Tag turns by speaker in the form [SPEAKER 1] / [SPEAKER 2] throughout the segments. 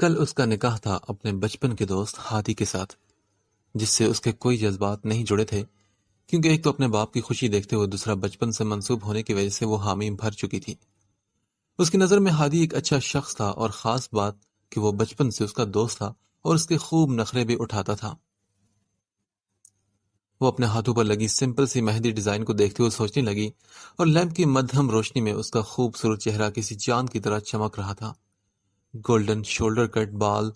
[SPEAKER 1] کل اس کا نکاح تھا اپنے بچپن کے دوست ہادی کے ساتھ، جس سے اس کے کوئی جذبات نہیں جڑے تھے، کیونکہ ایک تو اپنے باپ کی خوشی دیکھتے ہوئے، دوسرا بچپن سے منسوب ہونے کی وجہ سے وہ حامی بھر چکی تھی۔ اس کی نظر میں ہادی ایک اچھا شخص تھا، اور خاص بات کہ وہ بچپن سے اس کا دوست تھا اور اس کے خوب نخرے بھی اٹھاتا تھا۔ وہ اپنے ہاتھوں پر لگی سمپل سی مہندی ڈیزائن کو دیکھتے ہوئے سوچنے لگی، اور لیمپ کی مدھم روشنی میں اس کا خوبصورت چہرہ کسی چاند کی طرح چمک رہا تھا۔ گولڈن شولڈر کٹ بال،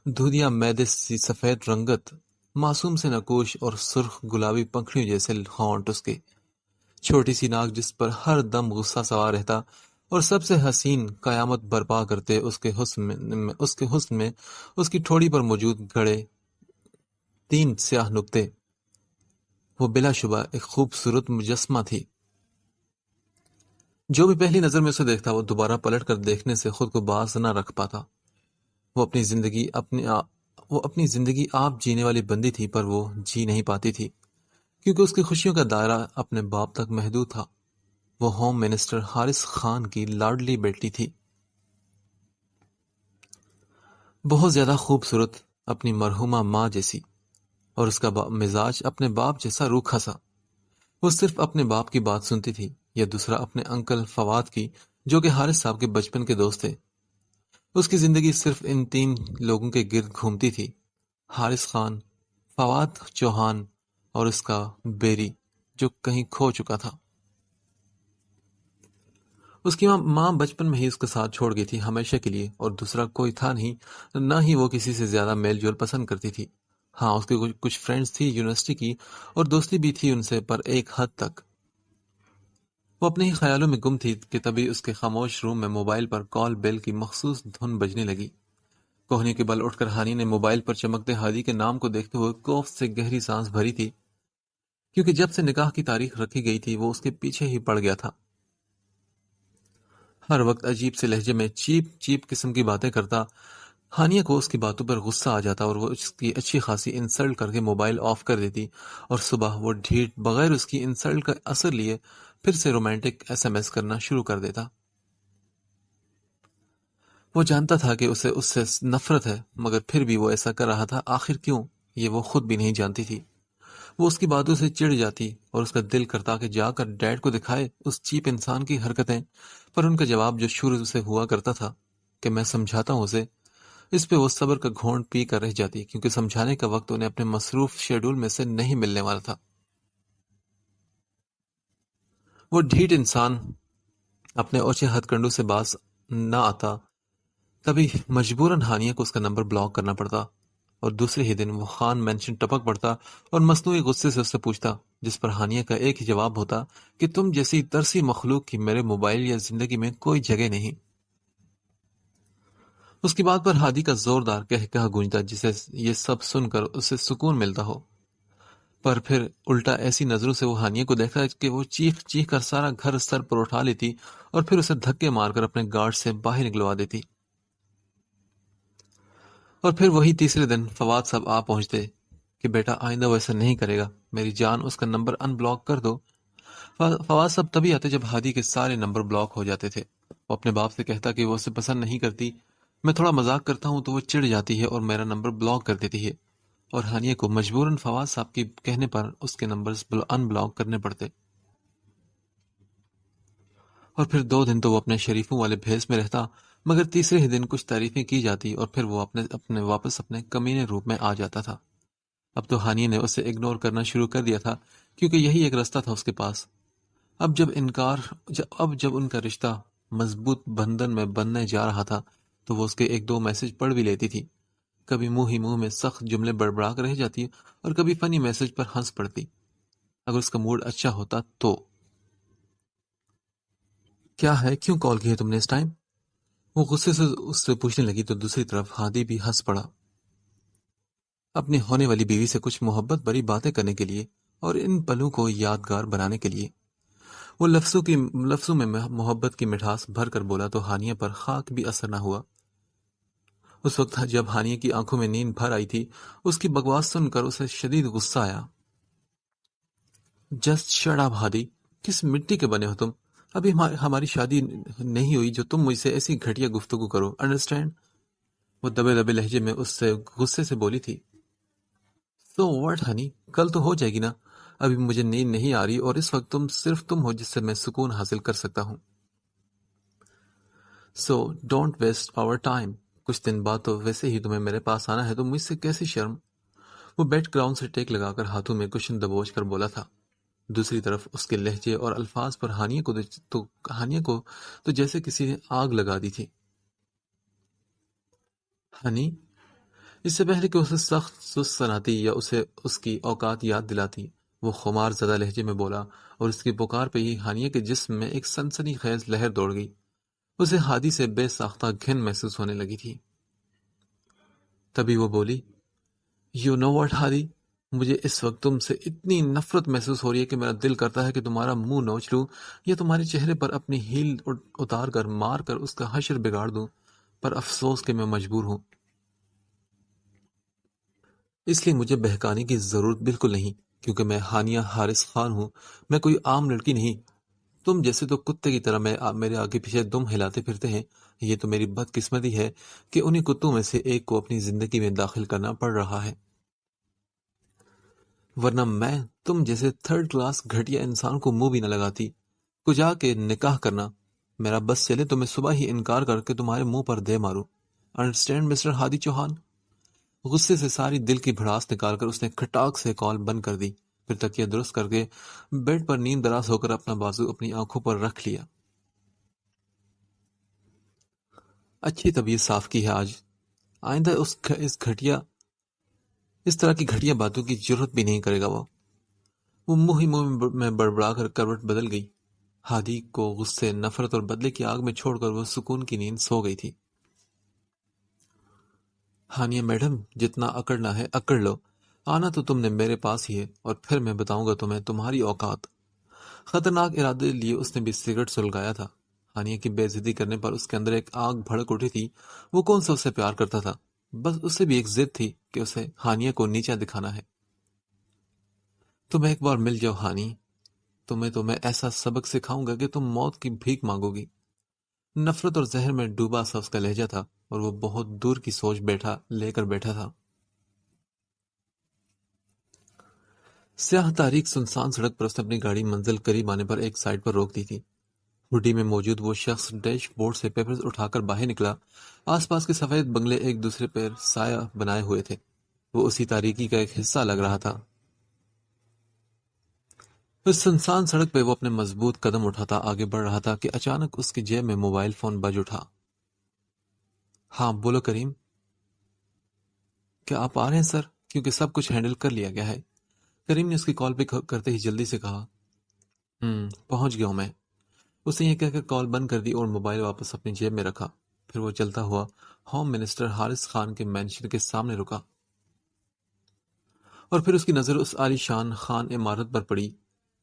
[SPEAKER 1] دھودیا میدے سی سفید رنگت، معصوم سے نقوش اور سرخ گلابی پنکھڑیوں جیسے ہونٹ اس کے، چھوٹی سی ناک جس پر ہر دم غصہ سوار رہتا، اور سب سے حسین قیامت برپا کرتے اس کے حسن میں اس کی ٹھوڑی پر موجود گڑے 3 سیاہ نقطے۔ وہ بلا شبہ ایک خوبصورت مجسمہ تھی۔ جو بھی پہلی نظر میں اسے دیکھتا، وہ دوبارہ پلٹ کر دیکھنے سے خود کو باز نہ رکھ پاتا۔ وہ اپنی زندگی آپ جینے والی بندی تھی، پر وہ جی نہیں پاتی تھی، کیونکہ اس کی خوشیوں کا دائرہ اپنے باپ تک محدود تھا۔ وہ ہوم منسٹر حارث خان کی لاڈلی بیٹی تھی، بہت زیادہ خوبصورت، اپنی مرحومہ ماں جیسی، اور اس کا مزاج اپنے باپ جیسا روکھا سا۔ وہ صرف اپنے باپ کی بات سنتی تھی، یا دوسرا اپنے انکل فواد کی، جو کہ حارث صاحب کے بچپن کے دوست تھے۔ اس کی زندگی صرف ان 3 لوگوں کے گرد گھومتی تھی: حارث خان، فواد چوہان، اور اس کا بیری، جو کہیں کھو چکا تھا۔ اس کی ماں بچپن میں ہی اس کے ساتھ چھوڑ گئی تھی ہمیشہ کے لیے، اور دوسرا کوئی تھا نہیں، نہ ہی وہ کسی سے زیادہ میل جول پسند کرتی تھی۔ ہاں، اس کے کچھ فرینڈز تھی یونیورسٹی کی، اور دوستی بھی تھی ان سے، پر ایک حد تک۔ وہ اپنے ہی خیالوں میں گم تھی کہ تبھی اس کے خاموش روم میں موبائل پر کال بیل کی مخصوص دھن بجنے لگی۔ کوہنی کے بل اٹھ کر ہانی نے موبائل پر چمکتے ہادی کے نام کو دیکھتے ہوئے کوف سے گہری سانس بھری تھی، کیونکہ جب سے نکاح کی تاریخ رکھی گئی تھی وہ اس کے پیچھے ہی پڑ گیا تھا۔ ہر وقت عجیب سے لہجے میں چیپ قسم کی باتیں کرتا۔ ہانیہ کو اس کی باتوں پر غصہ آ جاتا، اور وہ اس کی اچھی خاصی انسلٹ کر کے موبائل آف کر دیتی، اور صبح وہ ڈھیٹ بغیر اس کی انسلٹ کا اثر لیے پھر سے رومانٹک SMS کرنا شروع کر دیتا۔ وہ جانتا تھا کہ اسے اس سے نفرت ہے، مگر پھر بھی وہ ایسا کر رہا تھا۔ آخر کیوں، یہ وہ خود بھی نہیں جانتی تھی۔ وہ اس کی باتوں سے چڑ جاتی، اور اس کا دل کرتا کہ جا کر ڈیڈ کو دکھائے اس چیپ انسان کی حرکتیں، پر ان کا جواب جو شروع سے ہوا کرتا تھا کہ میں سمجھاتا ہوں اسے، اس پہ وہ صبر کا گھونٹ پی کر رہ جاتی، کیونکہ سمجھانے کا وقت انہیں اپنے مصروف شیڈول میں سے نہیں ملنے والا تھا۔ وہ ڈھیٹ انسان اپنے اوچھے ہتھ کنڈوں سے باز نہ آتا، کبھی مجبوراً ہانیہ کو اس کا نمبر بلاک کرنا پڑتا، اور دوسرے ہی دن وہ خان مینشن ٹپک پڑتا اور مصنوعی غصے سے اس سے پوچھتا، جس پر ہانیہ کا ایک ہی جواب ہوتا کہ تم جیسی ترسی مخلوق کی میرے موبائل یا زندگی میں کوئی جگہ نہیں۔ اس کی بات پر ہادی کا زوردار کہا گونجتا، جسے یہ سب سن کر اسے سکون ملتا ہو، پر پھر الٹا ایسی نظروں سے وہ ہانیہ کو دیکھتا کہ وہ چیخ چیخ کر سارا گھر سر پر اٹھا لیتی، اور پھر اسے دھکے مار کر اپنے گارڈ سے باہر نکلوا دیتی۔ اور پھر وہی تیسرے دن فواد صاحب آ پہنچتے کہ بیٹا آئندہ وہ ایسا نہیں کرے گا، میری جان اس کا نمبر ان بلاک کر دو۔ فواد صاحب تبھی آتے جب ہادی کے سارے نمبر بلاک ہو جاتے تھے۔ وہ اپنے باپ سے کہتا کہ وہ اسے پسند نہیں کرتی، میں تھوڑا مذاق کرتا ہوں تو وہ چڑ جاتی ہے اور میرا نمبر بلاک کر دیتی ہے، اور ہانیہ کو مجبوراً فواد صاحب کے کہنے پر اس کے نمبرز ان بلاک کرنے پڑتے۔ اور پھر 2 دن تو وہ اپنے شریفوں والے بھیس میں رہتا، مگر تیسرے ہی دن کچھ تعریفیں کی جاتی، اور پھر وہ واپس اپنے کمینے روپ میں آ جاتا تھا۔ اب تو ہانیہ نے اسے اگنور کرنا شروع کر دیا تھا، کیونکہ یہی ایک راستہ تھا اس کے پاس۔ اب جب ان کا رشتہ مضبوط بندھن میں بننے جا رہا تھا، تو وہ اس کے 1-2 میسج پڑھ بھی لیتی تھی۔ کبھی منہ ہی منہ میں سخت جملے بڑبڑا کر رہ جاتی، اور کبھی فنی میسج پر ہنس پڑتی، اگر اس کا موڈ اچھا ہوتا تو۔ کیا ہے، کیوں کال کی ہے تم نے اس ٹائم؟ وہ غصے سے اس سے پوچھنے لگی، تو دوسری طرف ہادی بھی ہنس پڑا، اپنی ہونے والی بیوی سے کچھ محبت بھری باتیں کرنے کے لیے اور ان پلوں کو یادگار بنانے کے لیے۔ وہ لفظوں میں محبت کی مٹھاس بھر کر بولا تو ہانیہ پر خاک بھی اثر نہ ہوا۔ اس وقت جب ہانیہ کی آنکھوں میں نیند بھر آئی تھی، اس کی بکواس سن کر اسے شدید غصہ آیا۔ جسٹ شٹ اپ ہادی، کس مٹی کے بنے ہو تم؟ ابھی ہماری شادی نہیں ہوئی جو تم مجھ سے ایسی گھٹیا گفتگو کرو، انڈرسٹینڈ؟ وہ دبے دبے لہجے میں اس سے غصے سے بولی تھی. سو واٹ ہنی، کل تو ہو جائے گی نا. ابھی مجھے نیند نہیں آ رہی اور اس وقت صرف تم ہو جس سے میں سکون حاصل کر سکتا ہوں. So don't waste our time. کچھ دن بعد تو ویسے ہی تمہیں میرے پاس آنا ہے تو مجھ سے کیسی شرم. وہ بیڈ گراؤنڈ سے ٹیک لگا کر ہاتھوں میں کشن دبوچ کر بولا تھا. دوسری طرف اس کے لہجے اور الفاظ پر ہانیہ کو تو جیسے کسی نے آگ لگا دی تھی. ہنی، اس سے پہلے کہ اسے سخت سست سناتی یا اسے اس کی اوقات یاد دلاتی، وہ خمار زدہ لہجے میں بولا، اور اس کی پکار پہ ہی ہانیہ کے جسم میں ایک سنسنی خیز لہر دوڑ گئی. اسے ہادی سے بے ساختہ گھن محسوس ہونے لگی تھی. تبھی وہ بولی، یو نو واٹ ہادی، مجھے اس وقت تم سے اتنی نفرت محسوس ہو رہی ہے کہ میرا دل کرتا ہے کہ تمہارا منہ نوچ لوں یا تمہارے چہرے پر اپنی ہیل اتار کر مار کر اس کا حشر بگاڑ دوں، پر افسوس کہ میں مجبور ہوں. اس لیے مجھے بہکانے کی ضرورت بالکل نہیں، کیونکہ میں ہانیہ حارث خان ہوں. میں کوئی عام لڑکی نہیں. تم جیسے تو کتے کی طرح میرے آگے پیچھے دم ہلاتے پھرتے ہیں. یہ تو میری بدقسمتی ہے کہ انہی کتوں میں سے ایک کو اپنی زندگی میں داخل کرنا پڑ رہا ہے، ورنہ میں تم جیسے تھرڈ کلاس گھٹیا انسان کو منہ بھی نہ لگاتی. کجا کے نکاح کرنا میرا بس چلے تو میں صبح ہی انکار کر کے تمہارے منہ پر دے ماروں. انڈرسٹینڈ مسٹر ہادی چوہان. غصے سے ساری دل کی بھڑاس نکال کر اس نے کھٹاک سے کال بند کر دی، پھر تکیہ درست کر کے بیڈ پر نیند دراز ہو کر اپنا بازو اپنی آنکھوں پر رکھ لیا. اچھی طبیعت صاف کی ہے آج. آئندہ اس طرح کی گھٹیا باتوں کی جرت بھی نہیں کرے گا. وہ منہ ہی منہ میں بڑبڑا کر کروٹ بدل گئی. ہادی کو غصے، نفرت اور بدلے کی آگ میں چھوڑ کر وہ سکون کی نیند سو گئی تھی. ہانیہ میڈم، جتنا اکڑنا ہے اکڑ لو. آنا تو تم نے میرے پاس ہی ہے، اور پھر میں بتاؤں گا تمہیں تمہاری اوقات. خطرناک ارادے لیے اس نے بھی سگریٹ سلگایا تھا. ہانیہ کی بے عزتی کرنے پر اس کے اندر ایک آگ بھڑک اٹھی تھی. وہ کون سا اسے پیار کرتا تھا؟ بس اس سے بھی ایک ضد تھی کہ اسے ہانیہ کو نیچا دکھانا ہے. تم ایک بار مل جاؤ ہانی، تمہیں تو میں ایسا سبق سکھاؤں گا کہ تم موت کی بھیک مانگو گی. نفرت اور زہر میں ڈوبا سا اس کا لہجہ تھا، اور وہ بہت دور کی سوچ لے کر بیٹھا تھا. سیاہ تاریک سنسان سڑک پر اس نے اپنی گاڑی منزل قریب آنے پر ایک سائڈ پر روک دی تھی. ہوڈی میں موجود وہ شخص ڈیش بورڈ سے پیپرز اٹھا کر باہر نکلا. آس پاس کے سفید بنگلے ایک دوسرے پر سایہ بنائے ہوئے تھے. وہ اسی تاریکی کا ایک حصہ لگ رہا تھا. اس سنسان سڑک پہ وہ اپنے مضبوط قدم اٹھاتا آگے بڑھ رہا تھا کہ اچانک اس کی جیب میں موبائل فون بج اٹھا. ہاں بولو کریم. کیا آپ آ رہے ہیں سر؟ کیونکہ سب کچھ ہینڈل کر لیا گیا ہے. کریم نے اس کی کال پہ کرتے ہی جلدی سے کہا. پہنچ گیا ہوں میں. اس نے یہ کہہ کر کال بند کر دی اور موبائل واپس اپنی جیب میں رکھا. پھر وہ چلتا ہوا ہوم منسٹر حارث خان کے مینشن کے سامنے رکا، اور پھر اس کی نظر اس عالی شان خان عمارت پر پڑی.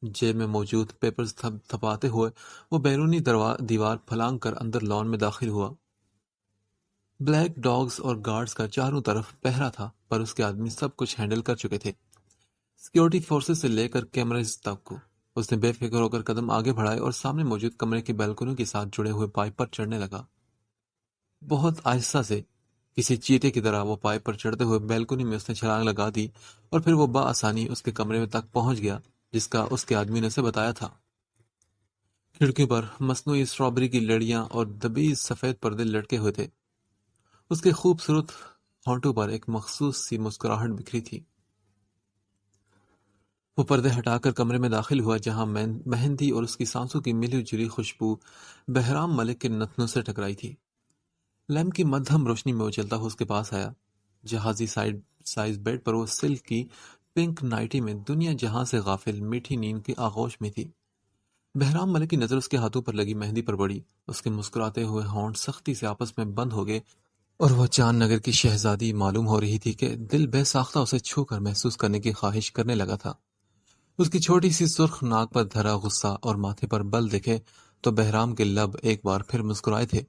[SPEAKER 1] جیب میں موجود پیپرز تھپاتے ہوئے وہ بیرونی دیوار پھلانگ کر اندر لان میں داخل ہوا. بلیک ڈاگز اور گارڈز کا چاروں طرف پہرا تھا، پر اس کے آدمی سب کچھ ہینڈل کر چکے تھے، سیکیورٹی فورسز سے لے کر کیمرز تک کو. اس نے بے فکر ہو کر قدم آگے بڑھائے اور سامنے موجود کمرے کی بالکنیوں کے ساتھ جڑے ہوئے پائپ پر چڑھنے لگا. بہت آہستہ سے، کسی چیتے کی طرح وہ پائپ پر چڑھتے ہوئے بیلکنی میں اس نے چھلانگ لگا دی، اور پھر وہ بآسانی اس کے کمرے میں تک پہنچ گیا جس کا اس کے آدمی نے اسے بتایا تھا. کھڑکیوں پر مصنوعی اسٹرابری کی لڑیاں اور دبیز سفید پردے لٹکے ہوئے تھے. اس کے خوبصورت ہونٹوں پر ایک مخصوص سی مسکراہٹ بکھری تھی. وہ پردے ہٹا کر کمرے میں داخل ہوا جہاں مہندی اور اس کی سانسوں کی ملی جلی خوشبو بہرام ملک کے نتنوں سے ٹکرائی تھی. لیمپ کی مدھم روشنی میں وہ چلتا ہوا اس کے پاس آیا. جہازی سائز بیڈ پر وہ سلک کی پنک نائٹی میں دنیا جہاں سے غافل میٹھی نیند کی آغوش میں تھی. بہرام ملک کی نظر اس کے ہاتھوں پر لگی مہندی پر پڑی. اس کے مسکراتے ہوئے ہونٹ سختی سے آپس میں بند ہو گئے، اور وہ چاند نگر کی شہزادی معلوم ہو رہی تھی کہ دل بے ساختہ اسے چھو کر محسوس کرنے کی خواہش کرنے لگا تھا. اس کی چھوٹی سی سرخ ناک پر دھرا غصہ اور ماتھے پر بل دکھے تو بہرام کے لب ایک بار پھر مسکرائے تھے.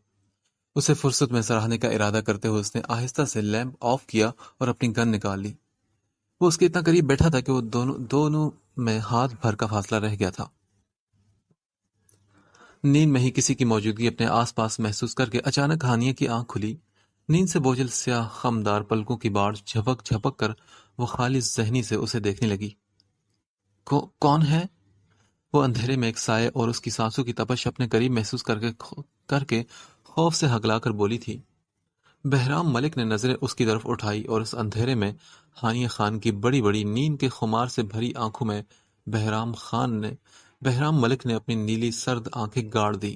[SPEAKER 1] اسے فرصت میں سراہنے کا ارادہ کرتے ہوئے اس نے آہستہ سے لیمپ آف کیا اور اپنی گن نکال لی. وہ اس کے اتنا قریب بیٹھا تھا کہ وہ دونوں میں ہاتھ بھر کا فاصلہ رہ گیا تھا. نیند میں ہی کسی کی موجودگی اپنے آس پاس محسوس کر کے اچانک ہانیہ کی آنکھ کھلی. نیند سے بوجھل سیاہ خمدار پلکوں کی باڑ جھپک جھپک کر وہ خالص ذہنی سے اسے دیکھنے لگی۔ کون ہے؟ وہ اندھیرے میں ایک سائے اور اس کی سانسوں کی تپش اپنے قریب محسوس کر کے خوف سے ہگلا کر بولی تھی۔ بہرام ملک نے نظریں اس کی طرف اٹھائی اور اس اندھیرے میں ہانیہ خان کی بڑی بڑی نیند کے خمار سے بھری آنکھوں میں بہرام ملک نے اپنی نیلی سرد آنکھیں گاڑ دی۔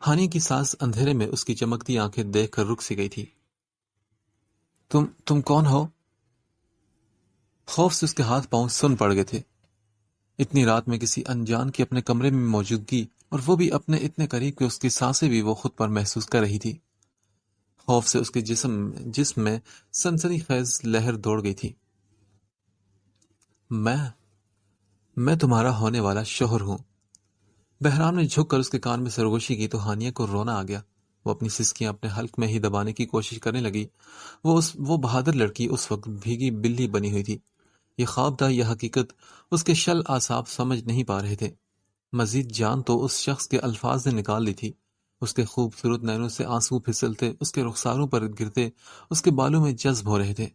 [SPEAKER 1] ہانیہ کی سانس اندھیرے میں اس کی چمکتی آنکھیں دیکھ کر رک سی گئی تھی۔ تم کون ہو؟ خوف سے اس کے ہاتھ پاؤں سن پڑ گئے تھے۔ اتنی رات میں کسی انجان کی اپنے کمرے میں موجودگی، اور وہ بھی اپنے اتنے قریب کہ اس کی سانسیں بھی وہ خود پر محسوس کر رہی تھی۔ خوف سے اس کے جسم میں سنسنی خیز لہر دوڑ گئی تھی۔ میں تمہارا ہونے والا شوہر ہوں۔ بہرام نے جھک کر اس کے کان میں سرگوشی کی تو ہانیہ کو رونا آ گیا۔ وہ اپنی سسکیاں اپنے حلق میں ہی دبانے کی کوشش کرنے لگی۔ وہ بہادر لڑکی اس وقت بھیگی بلی بنی ہوئی تھی۔ یہ خواب تھا یا حقیقت، اس کے شل اعصاب سمجھ نہیں پا رہے تھے۔ مزید جان تو اس شخص کے الفاظ نے نکال لی تھی۔ اس کے خوبصورت نینوں سے آنسو پھسلتے، اس کے رخساروں پر گرتے، اس کے بالوں میں جذب ہو رہے تھے۔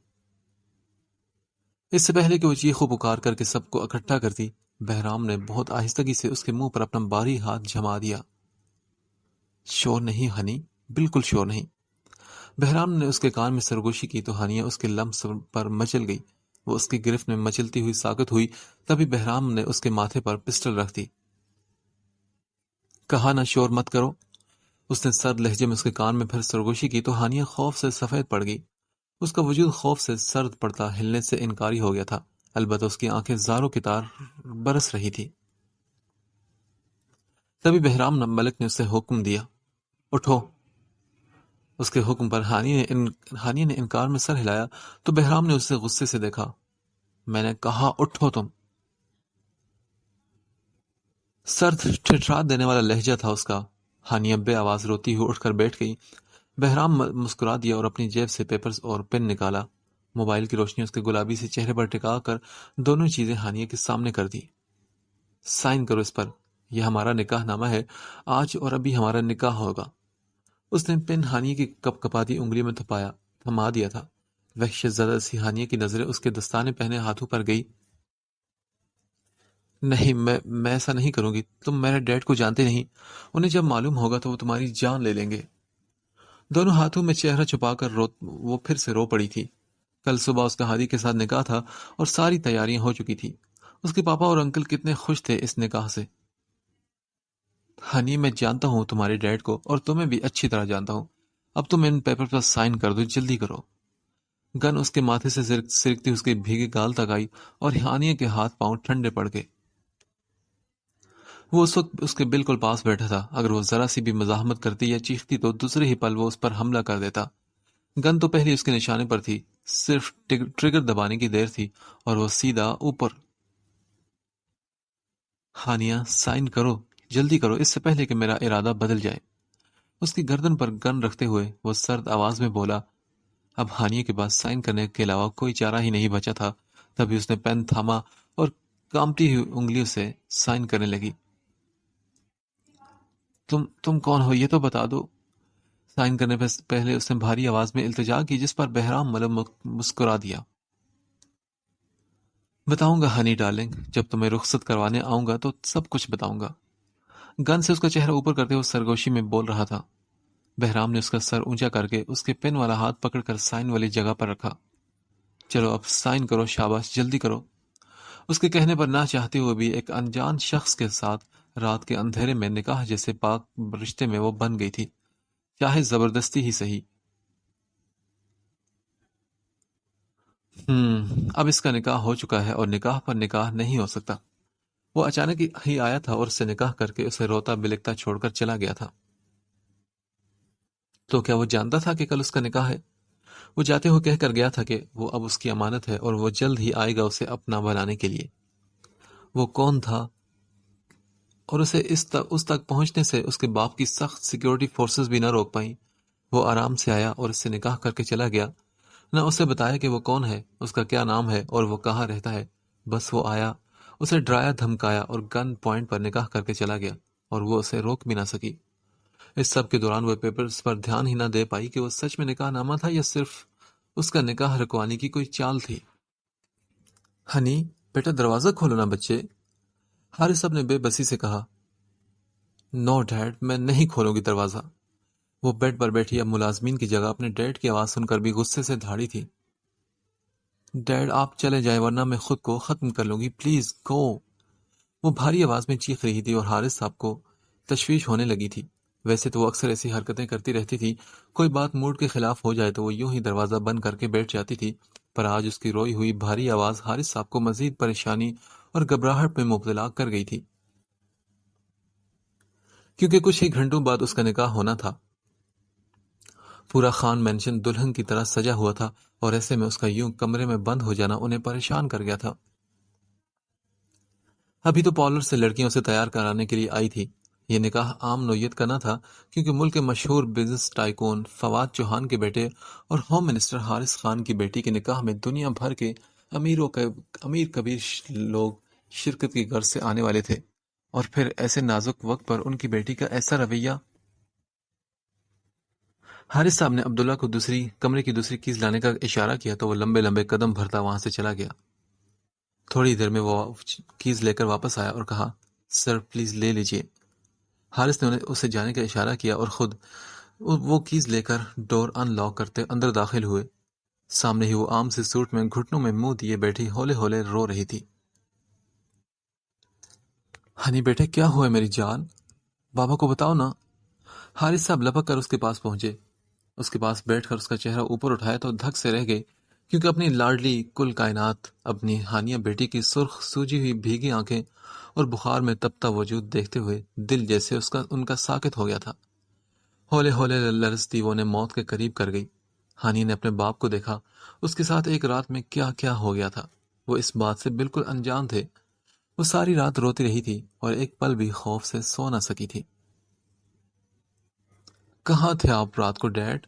[SPEAKER 1] اس سے پہلے کہ وہ چیخو پکار کر کے سب کو اکٹھا کرتی، بہرام نے بہت آہستگی سے اس کے منہ پر اپنا باری ہاتھ جما دیا۔ شور نہیں ہنی، بالکل شور نہیں۔ بہرام نے اس کے کان میں سرگوشی کی تو ہانیہ اس کے لمس پر مچل گئی۔ وہ اس کی گرفت میں مچلتی ہوئی ساکت ہوئی، تبھی بہرام نے اس کے ماتھے پر پسٹل رکھ دی۔ کہا نہ شور مت کرو۔ اس نے سرد لہجے میں اس کے کان میں پھر سرگوشی کی تو ہانیہ خوف سے سفید پڑ گئی۔ اس کا وجود خوف سے سرد پڑتا، ہلنے سے انکاری ہو گیا تھا، البتہ اس کی آنکھیں زاروں کی طرح برس رہی تھی۔ تبھی بہرام ملک نے اسے حکم دیا، اٹھو۔ اس کے حکم پر ہانیہ نے انکار میں سر ہلایا تو بہرام نے اسے غصے سے دیکھا۔ میں نے کہا اٹھو تم۔ سرد ٹھٹھرات دینے والا لہجہ تھا اس کا۔ ہانیہ بے آواز روتی ہوئی اٹھ کر بیٹھ گئی۔ بہرام مسکرا دیا اور اپنی جیب سے پیپرز اور پن نکالا۔ موبائل کی روشنی اس کے گلابی سے چہرے پر ٹکا کر دونوں چیزیں ہانیہ کے سامنے کر دی۔ سائن کرو اس پر، یہ ہمارا نکاح نامہ ہے، آج اور ابھی ہمارا نکاح ہوگا۔ اس نے پن ہانیہ کی کپ کپاتی انگلی میں تھما دیا تھا۔ وحشت زدہ سی ہانیہ کی نظریں اس کے دستانے پہنے ہاتھوں پر گئی۔ نہیں، میں ایسا نہیں کروں گی۔ تم میرے ڈیڈ کو جانتے نہیں، انہیں جب معلوم ہوگا تو وہ تمہاری جان لے لیں گے۔ دونوں ہاتھوں میں چہرہ چھپا کر وہ پھر سے رو پڑی تھی۔ کل صبح اس کا ہادی کے ساتھ نکاح تھا اور ساری تیاریاں ہو چکی تھی۔ اس کے پاپا اور انکل کتنے خوش تھے اس نکاح سے۔ ہنی، میں جانتا ہوں تمہارے ڈیڈ کو اور تمہیں بھی اچھی طرح جانتا ہوں۔ اب تم ان پیپر پر سائن کر دو، جلدی کرو۔ گن اس کے ماتھے سے سرکتی اس کے بھیگے گال تک آئی اور ہانیہ کے ہاتھ پاؤں ٹھنڈے پڑ گئے۔ وہ اس وقت اس کے بالکل پاس بیٹھا تھا۔ اگر وہ ذرا سی بھی مزاحمت کرتی یا چیختی تو دوسرے ہی پل وہ اس پر حملہ کر دیتا۔ گن تو پہلے اس کے نشانے پر تھی، صرف ٹریگر دبانے کی دیر تھی اور وہ سیدھا اوپر۔ ہانیہ، سائن کرو، جلدی کرو، اس سے پہلے کہ میرا ارادہ بدل جائے۔ اس کی گردن پر گن رکھتے ہوئے وہ سرد آواز میں بولا۔ اب ہانیہ کے پاس سائن کرنے کے علاوہ کوئی چارہ ہی نہیں بچا تھا۔ تبھی اس نے پین تھاما اور کامتی ہوئی انگلیوں سے سائن کرنے لگی۔ تم کون ہو یہ تو بتا دو۔ سائن کرنے سے پہلے اس نے بھاری آواز میں التجا کی، جس پر بہرام ملک مسکرا دیا۔ بتاؤں گا ہنی ڈارلنگ، جب تمہیں رخصت کروانے آؤں گا تو سب کچھ بتاؤں گا۔ گن سے اس کا چہرہ اوپر کرتے ہوئے سرگوشی میں بول رہا تھا۔ بہرام نے اس کا سر اونچا کر کے اس کے پن والا ہاتھ پکڑ کر سائن والی جگہ پر رکھا۔ چلو اب سائن کرو، شاباش، جلدی کرو۔ اس کے کہنے پر نہ چاہتے ہوئے بھی ایک انجان شخص کے ساتھ رات کے اندھیرے میں نکاح جیسے پاک رشتے میں وہ بن گئی تھی، چاہے زبردستی ہی صحیح۔ اب اس کا نکاح ہو چکا ہے اور نکاح پر نکاح نہیں ہو سکتا۔ وہ اچانک ہی آیا تھا اور اس سے نکاح کر کے اسے روتا بلکتا چھوڑ کر چلا گیا تھا۔ تو کیا وہ جانتا تھا کہ کل اس کا نکاح ہے؟ وہ جاتے ہوئے کہہ کر گیا تھا کہ وہ اب اس کی امانت ہے اور وہ جلد ہی آئے گا اسے اپنا بنانے کے لیے۔ وہ کون تھا اور اسے اس تک پہنچنے سے اس کے باپ کی سخت سیکیورٹی فورسز بھی نہ روک پائیں۔ وہ آرام سے آیا اور اس سے نکاح کر کے چلا گیا، نہ اسے بتایا کہ وہ کون ہے، اس کا کیا نام ہے اور وہ کہاں رہتا ہے۔ بس وہ آیا، اسے ڈرایا دھمکایا اور گن پوائنٹ پر نکاح کر کے چلا گیا، اور وہ اسے روک بھی نہ سکی۔ اس سب کے دوران وہ پیپرز پر دھیان ہی نہ دے پائی کہ وہ سچ میں نکاح نامہ تھا یا صرف اس کا نکاح رکوانے کی کوئی چال تھی۔ ہنی، بیٹا دروازہ کھولو نا بچے، حارث صاحب نے بے بسی سے کہا۔ نو ڈیڈ، میں نہیں کھولوں گی دروازہ۔ وہ بیڈ پر بیٹھی اب ملازمین کی جگہ اپنے ڈیڈ کی آواز سن کر بھی غصے سے دھاڑی تھی۔ ڈیڈ آپ چلے جائیں ورنہ میں خود کو ختم کر لوں گی، پلیز گو۔ وہ بھاری آواز میں چیخ رہی تھی اور حارث صاحب کو تشویش ہونے لگی تھی۔ ویسے تو وہ اکثر ایسی حرکتیں کرتی رہتی تھی، کوئی بات موڈ کے خلاف ہو جائے تو وہ یوں ہی دروازہ بند کر کے بیٹھ جاتی تھی، پر آج اس کی روئی ہوئی بھاری آواز حارث صاحب کو مزید پریشانی اور گھبراہٹ میں مبتلا کر گئی تھی، کیونکہ کچھ ہی گھنٹوں بعد اس کا نکاح ہونا تھا۔ پورا خان مینشن دلہن کی طرح سجا ہوا تھا اور ایسے میں اس کا یوں کمرے میں بند ہو جانا انہیں پریشان کر گیا تھا۔ ابھی تو پارلر سے لڑکیاں اسے تیار کرانے کے لیے آئی تھی۔ یہ نکاح عام نوعیت کا نہ تھا، کیونکہ ملک کے مشہور بزنس ٹائکون فواد چوہان کے بیٹے اور ہوم منسٹر حارث خان کی بیٹی کے نکاح میں دنیا بھر کے امیر کبیر لوگ شرکت کی غرض سے آنے والے تھے، اور پھر ایسے نازک وقت پر ان کی بیٹی کا ایسا رویہ۔ حارث صاحب نے عبداللہ کو کمرے کی دوسری کیز لانے کا اشارہ کیا تو وہ لمبے لمبے قدم بھرتا وہاں سے چلا گیا۔ تھوڑی دیر میں وہ کیز لے کر واپس آیا اور کہا، سر پلیز لے لیجئے۔ حارث نے اسے جانے کا اشارہ کیا اور خود وہ کیز لے کر ڈور ان لاک کرتے اندر داخل ہوئے۔ سامنے ہی وہ عام سے سوٹ میں گھٹنوں میں منہ دیے بیٹھی ہولے ہولے رو رہی تھی۔ ہنی بیٹے کیا ہوا ہے میری جان؟ بابا کو بتاؤ نا۔ حارث صاحب لپک کر اس کے پاس پہنچے۔ اس کے پاس بیٹھ کر اس کا چہرہ اوپر اٹھایا تو دھک سے رہ گئے، کیونکہ اپنی لاڈلی کل کائنات، اپنی ہانیہ بیٹی کی سرخ سوجی ہوئی بھیگی آنکھیں اور بخار میں تپتا وجود دیکھتے ہوئے دل جیسے ان کا ساکت ہو گیا تھا۔ ہولے ہولے لرزتی وہ انہیں موت کے قریب کر گئی۔ ہانی نے اپنے باپ کو دیکھا، اس کے ساتھ ایک رات میں کیا کیا ہو گیا تھا، وہ اس بات سے بالکل انجان تھے۔ وہ ساری رات روتی رہی تھی اور ایک پل بھی خوف سے سو نہ سکی تھی۔ کہاں تھے آپ رات کو ڈیڈ؟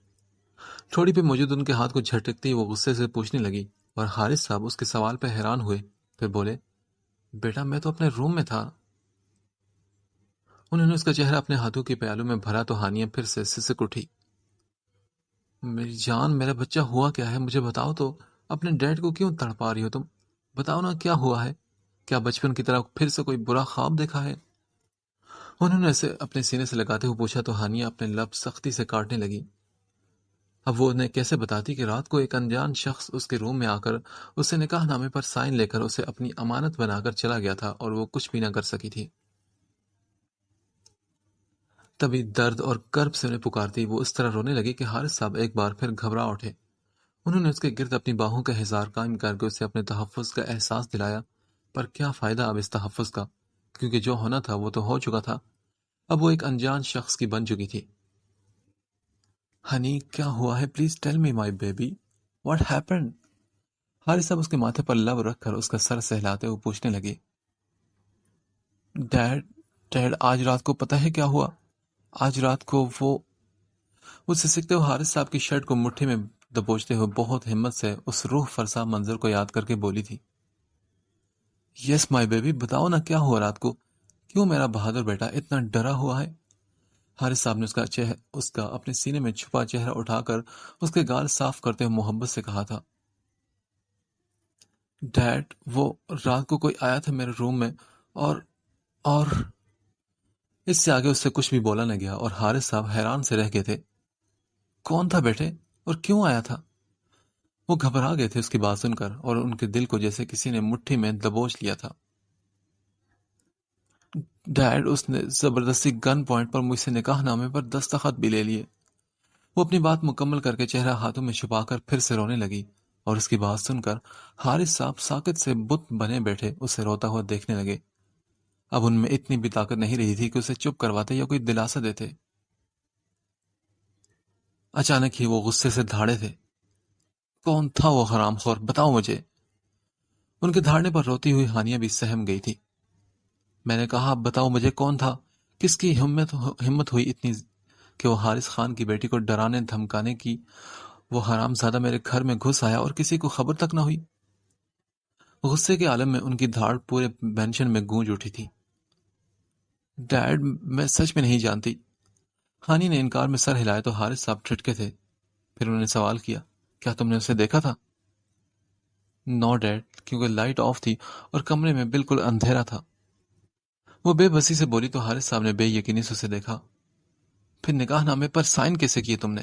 [SPEAKER 1] ٹھوڑی پہ موجود ان کے ہاتھ کو جھٹکتی وہ غصے سے پوچھنے لگی، اور حارث صاحب اس کے سوال پہ حیران ہوئے، پھر بولے، بیٹا میں تو اپنے روم میں تھا۔ انہوں نے اس کا چہرہ اپنے ہاتھوں کے پیالوں میں بھرا تو ہانیہ پھر سے سسک اٹھی۔ میری جان، میرا بچہ ہوا کیا ہے؟ مجھے بتاؤ تو، اپنے ڈیڈ کو کیوں تڑپا رہی ہو تم؟ بتاؤ نا کیا ہوا ہے؟ کیا بچپن کی طرح پھر سے کوئی برا خواب دیکھا ہے؟ انہوں نے اسے اپنے سینے سے لگاتے ہوئے پوچھا تو ہانیہ اپنے لب سختی سے کاٹنے لگی۔ اب وہ انہیں کیسے بتاتی کہ رات کو ایک انجان شخص اس کے روم میں آ کر اسے نکاح نامے پر سائن لے کر اسے اپنی امانت بنا کر چلا گیا تھا اور وہ کچھ بھی نہ کر سکی تھی۔ تبھی درد اور کرب سے انہیں پکارتی وہ اس طرح رونے لگی کہ حارث صاحب ایک بار پھر گھبرا اٹھے۔ انہوں نے اس کے گرد اپنی باہوں کا حصار قائم کر کے اسے اپنے تحفظ کا احساس دلایا، پر کیا فائدہ اب اس تحفظ کا، کیونکہ جو ہونا تھا وہ تو ہو چکا تھا۔ اب وہ ایک انجان شخص کی بن چکی تھی۔ ہنی کیا ہوا ہے؟ Please tell me my baby, what happened? Haris صاحب اس کے ماتھے پر لب رکھ کر اس کا سر سہلاتے ہوئے پوچھنے لگے۔ ڈیڈ آج رات کو پتہ ہے کیا ہوا؟ آج رات کو وہ سسکتے ہوئے حارث صاحب کی شرٹ کو مٹھی میں دبوچتے ہوئے بہت ہمت سے اس روح فرسا منظر کو یاد کر کے بولی تھی۔ یس مائی بیبی، بتاؤ نا کیا ہوا رات کو؟ کیوں میرا بہادر بیٹا اتنا ڈرا ہوا ہے؟ حارث صاحب نے اس کا اپنے سینے میں چھپا چہرہ اٹھا کر اس کے گال صاف کرتے ہوئے محبت سے کہا تھا۔ ڈیڈ، وہ رات کو کوئی آیا تھا میرے روم میں اور اس سے آگے اس سے کچھ بھی بولا نہ گیا اور حارث صاحب حیران سے رہ گئے تھے۔ کون تھا بیٹے اور کیوں آیا تھا؟ وہ گھبرا گئے تھے اس کی بات سن کر اور ان کے دل کو جیسے کسی نے مٹھی میں دبوچ لیا تھا۔ ڈیڈ، اس نے زبردستی گن پوائنٹ پر مجھ سے نکاح نامے پر دستخط بھی لے لیے۔ وہ اپنی بات مکمل کر کے چہرہ ہاتھوں میں چھپا کر پھر سے رونے لگی اور اس کی بات سن کر حارث صاحب ساکت سے بت بنے بیٹھے اسے روتا ہوا دیکھنے لگے۔ اب ان میں اتنی بھی طاقت نہیں رہی تھی کہ اسے چپ کرواتے یا کوئی دلاسا دیتے۔ اچانک ہی وہ غصے سے دھاڑے تھے۔ کون تھا وہ حرام خور؟ بتاؤ مجھے۔ ان کے دھاڑنے پر روتی ہوئی ہانیہ بھی سہم گئی تھی۔ میں نے کہا بتاؤ مجھے کون تھا؟ کس کی ہمت ہوئی اتنی کہ وہ حارث خان کی بیٹی کو ڈرانے دھمکانے کی؟ وہ حرام زادہ میرے گھر میں گھس آیا اور کسی کو خبر تک نہ ہوئی۔ غصے کے عالم میں ان کی دھاڑ پورے مینشن میں گونج اٹھی تھی۔ ڈیڈ، میں سچ میں نہیں جانتی۔ ہانی نے انکار میں سر ہلایا تو حارث صاحب ٹھٹکے تھے. پھر انہوں نے سوال کیا, کیا تم نے اسے دیکھا تھا؟ نو ڈیڈ, کیونکہ لائٹ آف تھی اور کمرے میں بالکل اندھیرا تھا. وہ بے بسی سے بولی تو حارث صاحب نے بے یقینی سے اسے دیکھا. پھر نکاح نامے پر سائن کیسے کیے تم نے؟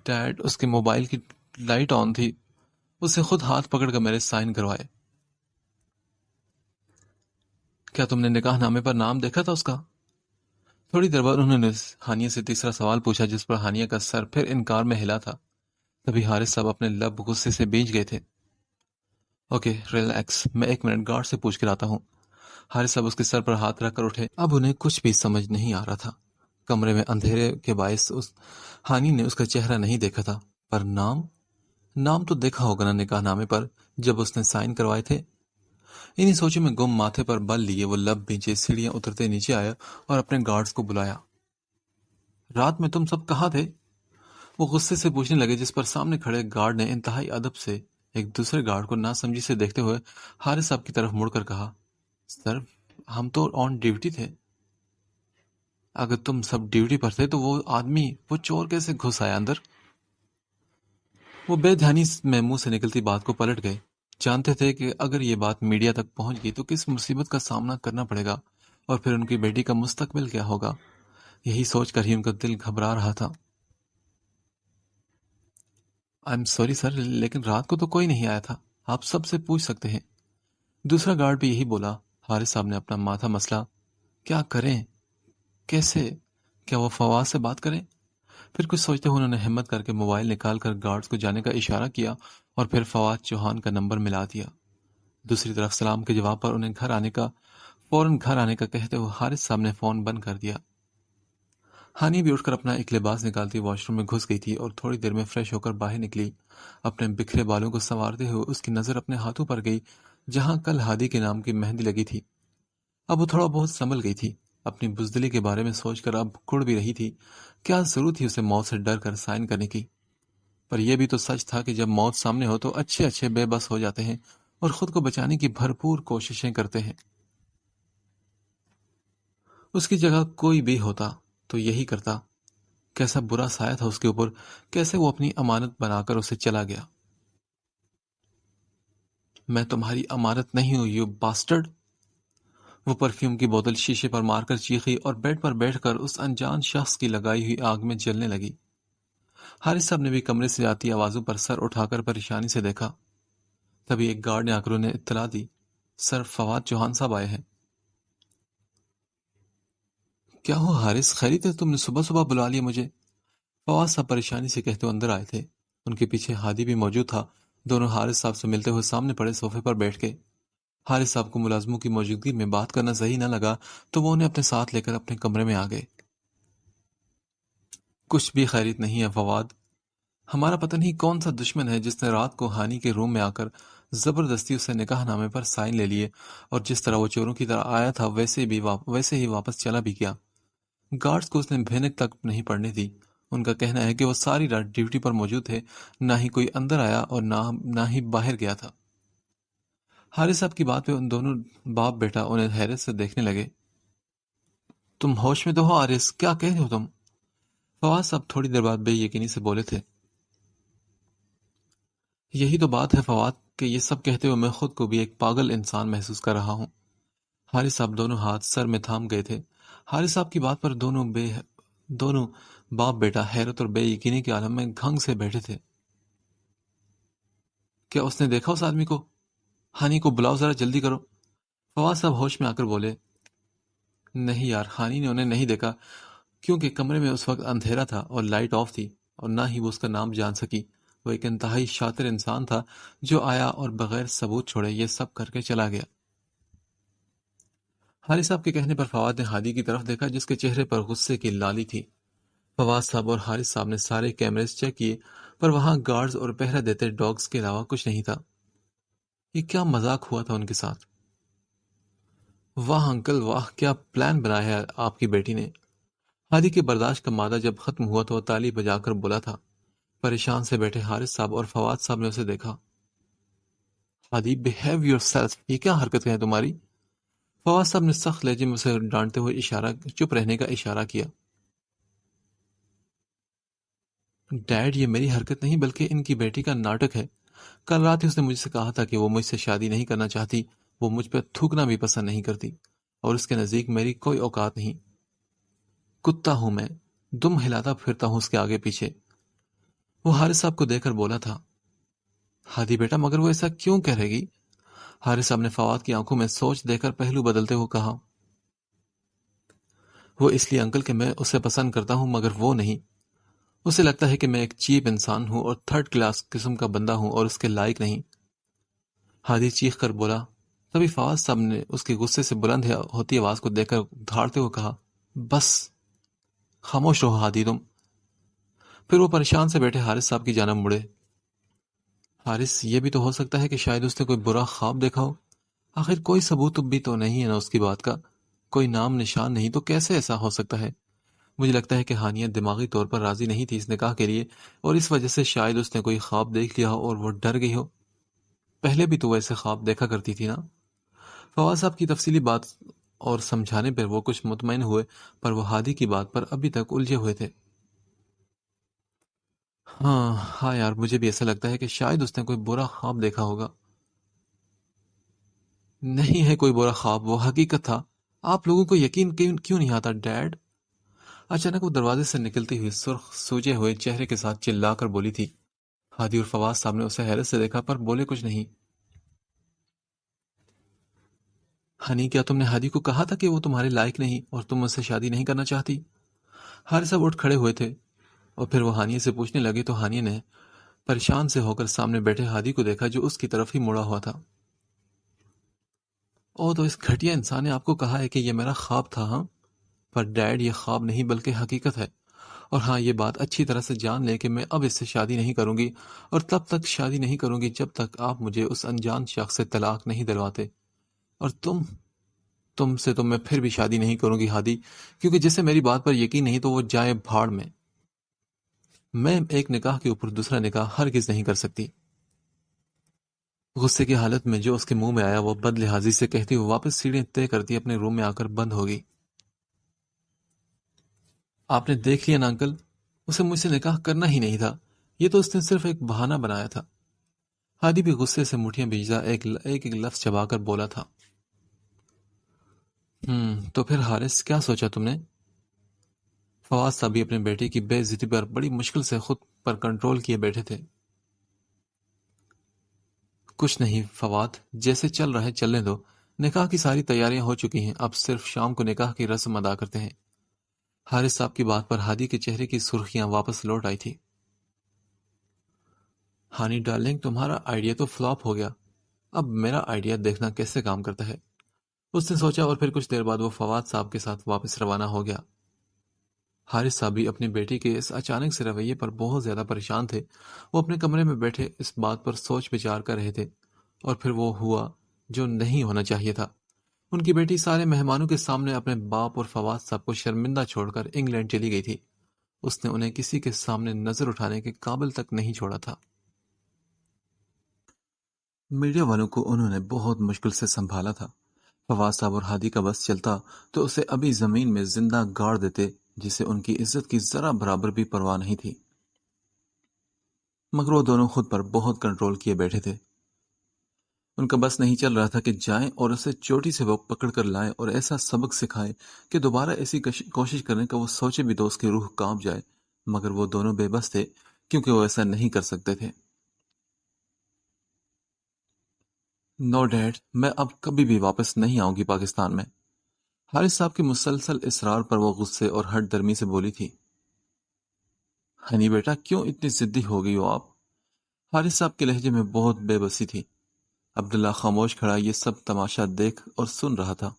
[SPEAKER 1] ڈیڈ, اس کے موبائل کی لائٹ آن تھی, اسے خود ہاتھ پکڑ کر میرے سائن کروائے. کیا تم نے نکاح نامے پر نام دیکھا تھا اس کا؟ تھوڑی دیر بعد انہوں نے ہانیہ سے تیسرا سوال پوچھا, جس پر ہانیہ کا سر پھر انکار میں ہلا تھا. تبھی حارث صاحب اپنے لب غصے سے بھیج گئے تھے. اوکے ریلیکس, میں 1 منٹ گارڈ سے پوچھ کر آتا ہوں. حارث صاحب اس کے سر پر ہاتھ رکھ کر اٹھے. اب انہیں کچھ بھی سمجھ نہیں آ رہا تھا. کمرے میں اندھیرے کے باعث ہانی نے اس کا چہرہ نہیں دیکھا تھا, پر نام تو دیکھا ہوگا نا نکاح نامے پر جب اس نے سائن کروائے تھے. انہی سوچوں میں گم ماتھے پر بل لیے وہ لب نیچے سیڑھیاں اترتے نیچے آیا اور اپنے گارڈز کو بلایا. رات میں تم سب کہاں تھے؟ وہ غصے سے پوچھنے لگے, جس پر سامنے کھڑے گارڈ نے انتہائی ادب سے ایک دوسرے گارڈ کو ناسمجھی سے دیکھتے ہوئے حارث صاحب کی طرف مڑ کر کہا, سر ہم تو آن ڈیوٹی تھے. اگر تم سب ڈیوٹی پر تھے تو وہ چور کیسے گھس آیا اندر؟ وہ بے دھیانی میں منہ سے نکلتی بات کو پلٹ گئے. جانتے تھے کہ اگر یہ بات میڈیا تک پہنچ گئی تو کس مصیبت کا سامنا کرنا پڑے گا, اور پھر ان کی بیٹی کا مستقبل کیا ہوگا. یہی سوچ کر ہی ان کا دل گھبرا رہا تھا. آئی ایم سوری سر, لیکن رات کو تو کوئی نہیں آیا تھا, آپ سب سے پوچھ سکتے ہیں. دوسرا گارڈ بھی یہی بولا. حارث صاحب نے اپنا ماتھا مسلا. کیا کریں, کیسے, کیا وہ فواز سے بات کریں؟ پھر کچھ سوچتے ہوئے انہوں نے ہمت کر کے موبائل نکال کر گارڈز کو جانے کا اشارہ کیا اور پھر فواز چوہان کا نمبر ملا دیا. دوسری طرف سلام کے جواب پر انہیں فوراً گھر آنے کا کہتے ہوئے حارث صاحب نے فون بند کر دیا. ہانی بھی اٹھ کر اپنا ایک لباس نکالتی واش روم میں گھس گئی تھی اور تھوڑی دیر میں فریش ہو کر باہر نکلی. اپنے بکھرے بالوں کو سنوارتے ہوئے اس کی نظر اپنے ہاتھوں پر گئی جہاں کل ہادی کے نام کی مہندی لگی تھی. اب وہ تھوڑا بہت سنبھل گئی تھی. اپنی بزدلی کے بارے میں سوچ کر اب کڑ بھی رہی تھی. کیا ضرورت تھی اسے موت سے ڈر کر سائن کرنے کی؟ پر یہ بھی تو سچ تھا کہ جب موت سامنے ہو تو اچھے بے بس ہو جاتے ہیں اور خود کو بچانے کی بھرپور کوششیں کرتے ہیں. اس کی جگہ کوئی بھی ہوتا تو یہی کرتا. کیسا برا سایہ تھا اس کے اوپر, کیسے وہ اپنی امانت بنا کر اسے چلا گیا. میں تمہاری امانت نہیں ہوں یو باسٹرڈ. وہ پرفیوم کی بوتل شیشے پر مار کر چیخی اور بیڈ پر بیٹھ کر اس انجان شخص کی لگائی ہوئی آگ میں جلنے لگی. حارث صاحب نے بھی کمرے سے آتی آوازوں پر سر اٹھا کر پریشانی سے دیکھا. تبھی ایک گارڈ نے آ کر انہیں اطلاع دی, سر فواد چوہان صاحب آئے ہیں. کیا ہو حارث, خیریت ہے؟ تم نے صبح صبح بلا لیا مجھے. فواد صاحب پریشانی سے کہتے ہوئے اندر آئے تھے. ان کے پیچھے ہادی بھی موجود تھا. دونوں حارث صاحب سے ملتے ہوئے سامنے پڑے صوفے پر بیٹھ گئے. حارث صاحب کو ملازموں کی موجودگی میں بات کرنا صحیح نہ لگا تو وہ انہیں اپنے ساتھ لے کر اپنے کمرے میں آ گئے. کچھ بھی خیریت نہیں ہے فواد. ہمارا پتہ نہیں کون سا دشمن ہے جس نے رات کو ہانی کے روم میں آ کر زبردستی اسے نکاح نامے پر سائن لے لیے, اور جس طرح وہ چوروں کی طرح آیا تھا ویسے ہی واپس چلا بھی گیا. گارڈز کو اس نے بھینک تک نہیں پڑنے دی. ان کا کہنا ہے کہ وہ ساری رات ڈیوٹی پر موجود تھے, نہ ہی کوئی اندر آیا اور نہ ہی باہر گیا تھا. حارث صاحب کی بات پہ ان دونوں باپ بیٹا انہیں حیرت سے دیکھنے لگے. تم ہوش میں تو ہو حارث, کیا کہہ رہے ہو تم؟ فواز صاحب تھوڑی دیر بعد بے یقینی سے بولے تھے. یہی تو بات ہے فواد, کہ یہ سب کہتے ہوئے میں خود کو بھی ایک پاگل انسان محسوس کر رہا ہوں. حارث صاحب دونوں ہاتھ سر میں تھام گئے تھے. حارث صاحب کی بات پر دونوں باپ بیٹا حیرت اور بے یقینی کے عالم میں گھنگ سے بیٹھے تھے. کیا اس نے دیکھا اس آدمی کو؟ ہانی کو بلاؤ, ذرا جلدی کرو. فواز صاحب ہوش میں آ کر بولے. نہیں یار, ہانی نے انہیں نہیں دیکھا, کیونکہ کمرے میں اس وقت اندھیرا تھا اور لائٹ آف تھی, اور نہ ہی وہ اس کا نام جان سکی. وہ ایک انتہائی شاطر انسان تھا جو آیا اور بغیر ثبوت چھوڑے یہ سب کر کے چلا گیا. حارث صاحب کے کہنے پر فواد نے ہادی کی طرف دیکھا جس کے چہرے پر غصے کی لالی تھی. فواز صاحب اور حارث صاحب نے سارے کیمرے چیک کیے, پر وہاں گارڈز اور پہرا دیتے ڈاگز کے علاوہ کچھ نہیں تھا. یہ کیا مذاق ہوا تھا ان کے ساتھ؟ واہ انکل واہ, کیا پلان بنایا ہے آپ کی بیٹی نے. ہادی کے برداشت کا مادہ جب ختم ہوا تو وہ تالی بجا کر بولا تھا. پریشان سے بیٹھے حارث صاحب اور فواد صاحب نے اسے دیکھا. ہادی بہیو یور سیلف, یہ کیا حرکتیں ہیں تمہاری؟ فواد صاحب نے سخت لہجے میں اسے ڈانٹتے ہوئے چپ رہنے کا اشارہ کیا. ڈیڈ، یہ میری حرکت نہیں بلکہ ان کی بیٹی کا ناٹک ہے۔ کل رات ہی اس نے مجھ سے کہا تھا کہ وہ مجھ سے شادی نہیں کرنا چاہتی، وہ مجھ پہ تھوکنا بھی پسند نہیں کرتی، اور اس کے نزدیک میری کوئی اوقات نہیں۔ کتا ہوں میں، دم ہلاتا پھرتا ہوں اس کے آگے پیچھے۔ وہ حارث صاحب کو دیکھ کر بولا تھا، ہادی بیٹا مگر وہ ایسا کیوں کہے گی؟ حارث صاحب نے فواد کی آنکھوں میں سوچ دے کر پہلو بدلتے ہوئے کہا، وہ اس لیے انکل کہ میں اسے پسند کرتا ہوں مگر وہ نہیں۔ اسے لگتا ہے کہ میں ایک چیپ انسان ہوں اور تھرڈ کلاس قسم کا بندہ ہوں اور اس کے لائق نہیں۔ ہادی چیخ کر بولا۔ تبھی فواد صاحب نے اس کی غصے سے بلند ہوتی آواز کو دیکھ کر دھاڑتے ہوئے کہا، بس خاموش رہو ہادی تم۔ پھر وہ پریشان سے بیٹھے حارث صاحب کی جانب مڑے۔ حارث، یہ بھی تو ہو سکتا ہے کہ شاید اس نے کوئی برا خواب دیکھا ہو۔ آخر کوئی ثبوت بھی تو نہیں ہے نا اس کی بات کا، کوئی نام نشان نہیں، تو کیسے ایسا ہو سکتا ہے؟ مجھے لگتا ہے کہ ہانیہ دماغی طور پر راضی نہیں تھی اس نکاح کے لیے، اور اس وجہ سے شاید اس نے کوئی خواب دیکھ لیا ہو اور وہ ڈر گئی ہو۔ پہلے بھی تو وہ ایسے خواب دیکھا کرتی تھی نا۔ فواد صاحب کی تفصیلی بات اور سمجھانے پر وہ کچھ مطمئن ہوئے، پر وہ ہادی کی بات پر ابھی تک الجھے ہوئے تھے۔ ہاں یار، مجھے بھی ایسا لگتا ہے کہ شاید اس نے کوئی برا خواب دیکھا ہوگا۔ نہیں ہے کوئی برا خواب، وہ حقیقت تھا۔ آپ لوگوں کو یقین کیوں نہیں آتا ڈیڈ؟ اچانک وہ دروازے سے نکلتی ہوئی سرخ سوجے ہوئے چہرے کے ساتھ چلا کر بولی تھی۔ ہادی اور فواز صاحب نے اسے حیرت سے دیکھا پر بولے کچھ نہیں۔ ہنی، کیا تم نے ہادی کو کہا تھا کہ وہ تمہارے لائق نہیں اور تم اس سے شادی نہیں کرنا چاہتی؟ حارث صاحب اٹھ کھڑے ہوئے تھے اور پھر وہ ہانیہ سے پوچھنے لگے تو ہانیہ نے پریشان سے ہو کر سامنے بیٹھے ہادی کو دیکھا جو اس کی طرف ہی مڑا ہوا تھا۔ او، تو اس گھٹیا انسان نے آپ کو کہا ہے کہ یہ میرا خواب تھا؟ ہاں، پر ڈیڈ یہ خواب نہیں بلکہ حقیقت ہے، اور ہاں یہ بات اچھی طرح سے جان لے کہ میں اب اس سے شادی نہیں کروں گی، اور تب تک شادی نہیں کروں گی جب تک آپ مجھے اس انجان شخص سے طلاق نہیں دلواتے، اور تم سے تو میں پھر بھی شادی نہیں کروں گی ہادی، کیونکہ جسے میری بات پر یقین نہیں تو وہ جائے بھاڑ میں۔ میں ایک نکاح کے اوپر دوسرا نکاح ہرگز نہیں کر سکتی۔ غصے کی حالت میں جو اس کے منہ میں آیا وہ بد لحاظی سے کہتی ہوئی واپس سیڑھیاں طے کرتی اپنے روم میں آ کر بند ہو گئی۔ آپ نے دیکھ لیا نا انکل، اسے مجھ سے نکاح کرنا ہی نہیں تھا، یہ تو اس نے صرف ایک بہانہ بنایا تھا۔ ہادی بھی غصے سے مٹھیاں بھیجتا ایک ایک لفظ چبا کر بولا تھا۔ تو پھر حارث، کیا سوچا تم نے؟ فواز صاحب بھی اپنے بیٹے کی بے عزتی پر بڑی مشکل سے خود پر کنٹرول کیے بیٹھے تھے۔ کچھ نہیں فواد، جیسے چل رہا ہے چلنے دو، نکاح کی ساری تیاریاں ہو چکی ہیں، اب صرف شام کو نکاح کی رسم ادا کرتے ہیں۔ حارث صاحب کی بات پر ہادی کے چہرے کی سرخیاں واپس لوٹ آئی تھی۔ ہانی ڈارلنگ، تمہارا آئیڈیا تو فلاپ ہو گیا، اب میرا آئیڈیا دیکھنا کیسے کام کرتا ہے۔ اس نے سوچا اور پھر کچھ دیر بعد وہ فواد صاحب کے ساتھ واپس روانہ ہو گیا۔ حارث صاحب بھی اپنی بیٹی کے اس اچانک سے رویے پر بہت زیادہ پریشان تھے۔ وہ اپنے کمرے میں بیٹھے اس بات پر سوچ بچار کر رہے تھے، اور پھر وہ ہوا جو نہیں ہونا چاہیے تھا۔ ان کی بیٹی سارے مہمانوں کے سامنے اپنے باپ اور فواد صاحب کو شرمندہ چھوڑ کر انگلینڈ چلی گئی تھی۔ اس نے انہیں کسی کے سامنے نظر اٹھانے کے قابل تک نہیں چھوڑا تھا۔ میڈیا والوں کو انہوں نے بہت مشکل سے سنبھالا تھا۔ فواد صاحب اور ہادی کا بس چلتا تو اسے ابھی زمین میں زندہ گاڑ دیتے، جسے ان کی عزت کی ذرا برابر بھی پرواہ نہیں تھی۔ مگر وہ دونوں خود پر بہت کنٹرول کیے بیٹھے تھے۔ ان کا بس نہیں چل رہا تھا کہ جائیں اور اسے چوٹی سے وہ پکڑ کر لائیں اور ایسا سبق سکھائیں کہ دوبارہ ایسی کوشش کرنے کا وہ سوچے بھی تو اس کی روح کانپ جائے، مگر وہ دونوں بے بس تھے کیونکہ وہ ایسا نہیں کر سکتے تھے۔ نو ڈیڈ، میں اب کبھی بھی واپس نہیں آؤں گی پاکستان میں۔ حارث صاحب کے مسلسل اصرار پر وہ غصے اور ہٹ درمی سے بولی تھی۔ ہنی بیٹا، کیوں اتنی ضدی ہو گئی ہو آپ؟ حارث صاحب کے لہجے میں بہت بے بسی تھی۔ عبداللہ خاموش کھڑا یہ سب تماشا دیکھ اور سن رہا تھا۔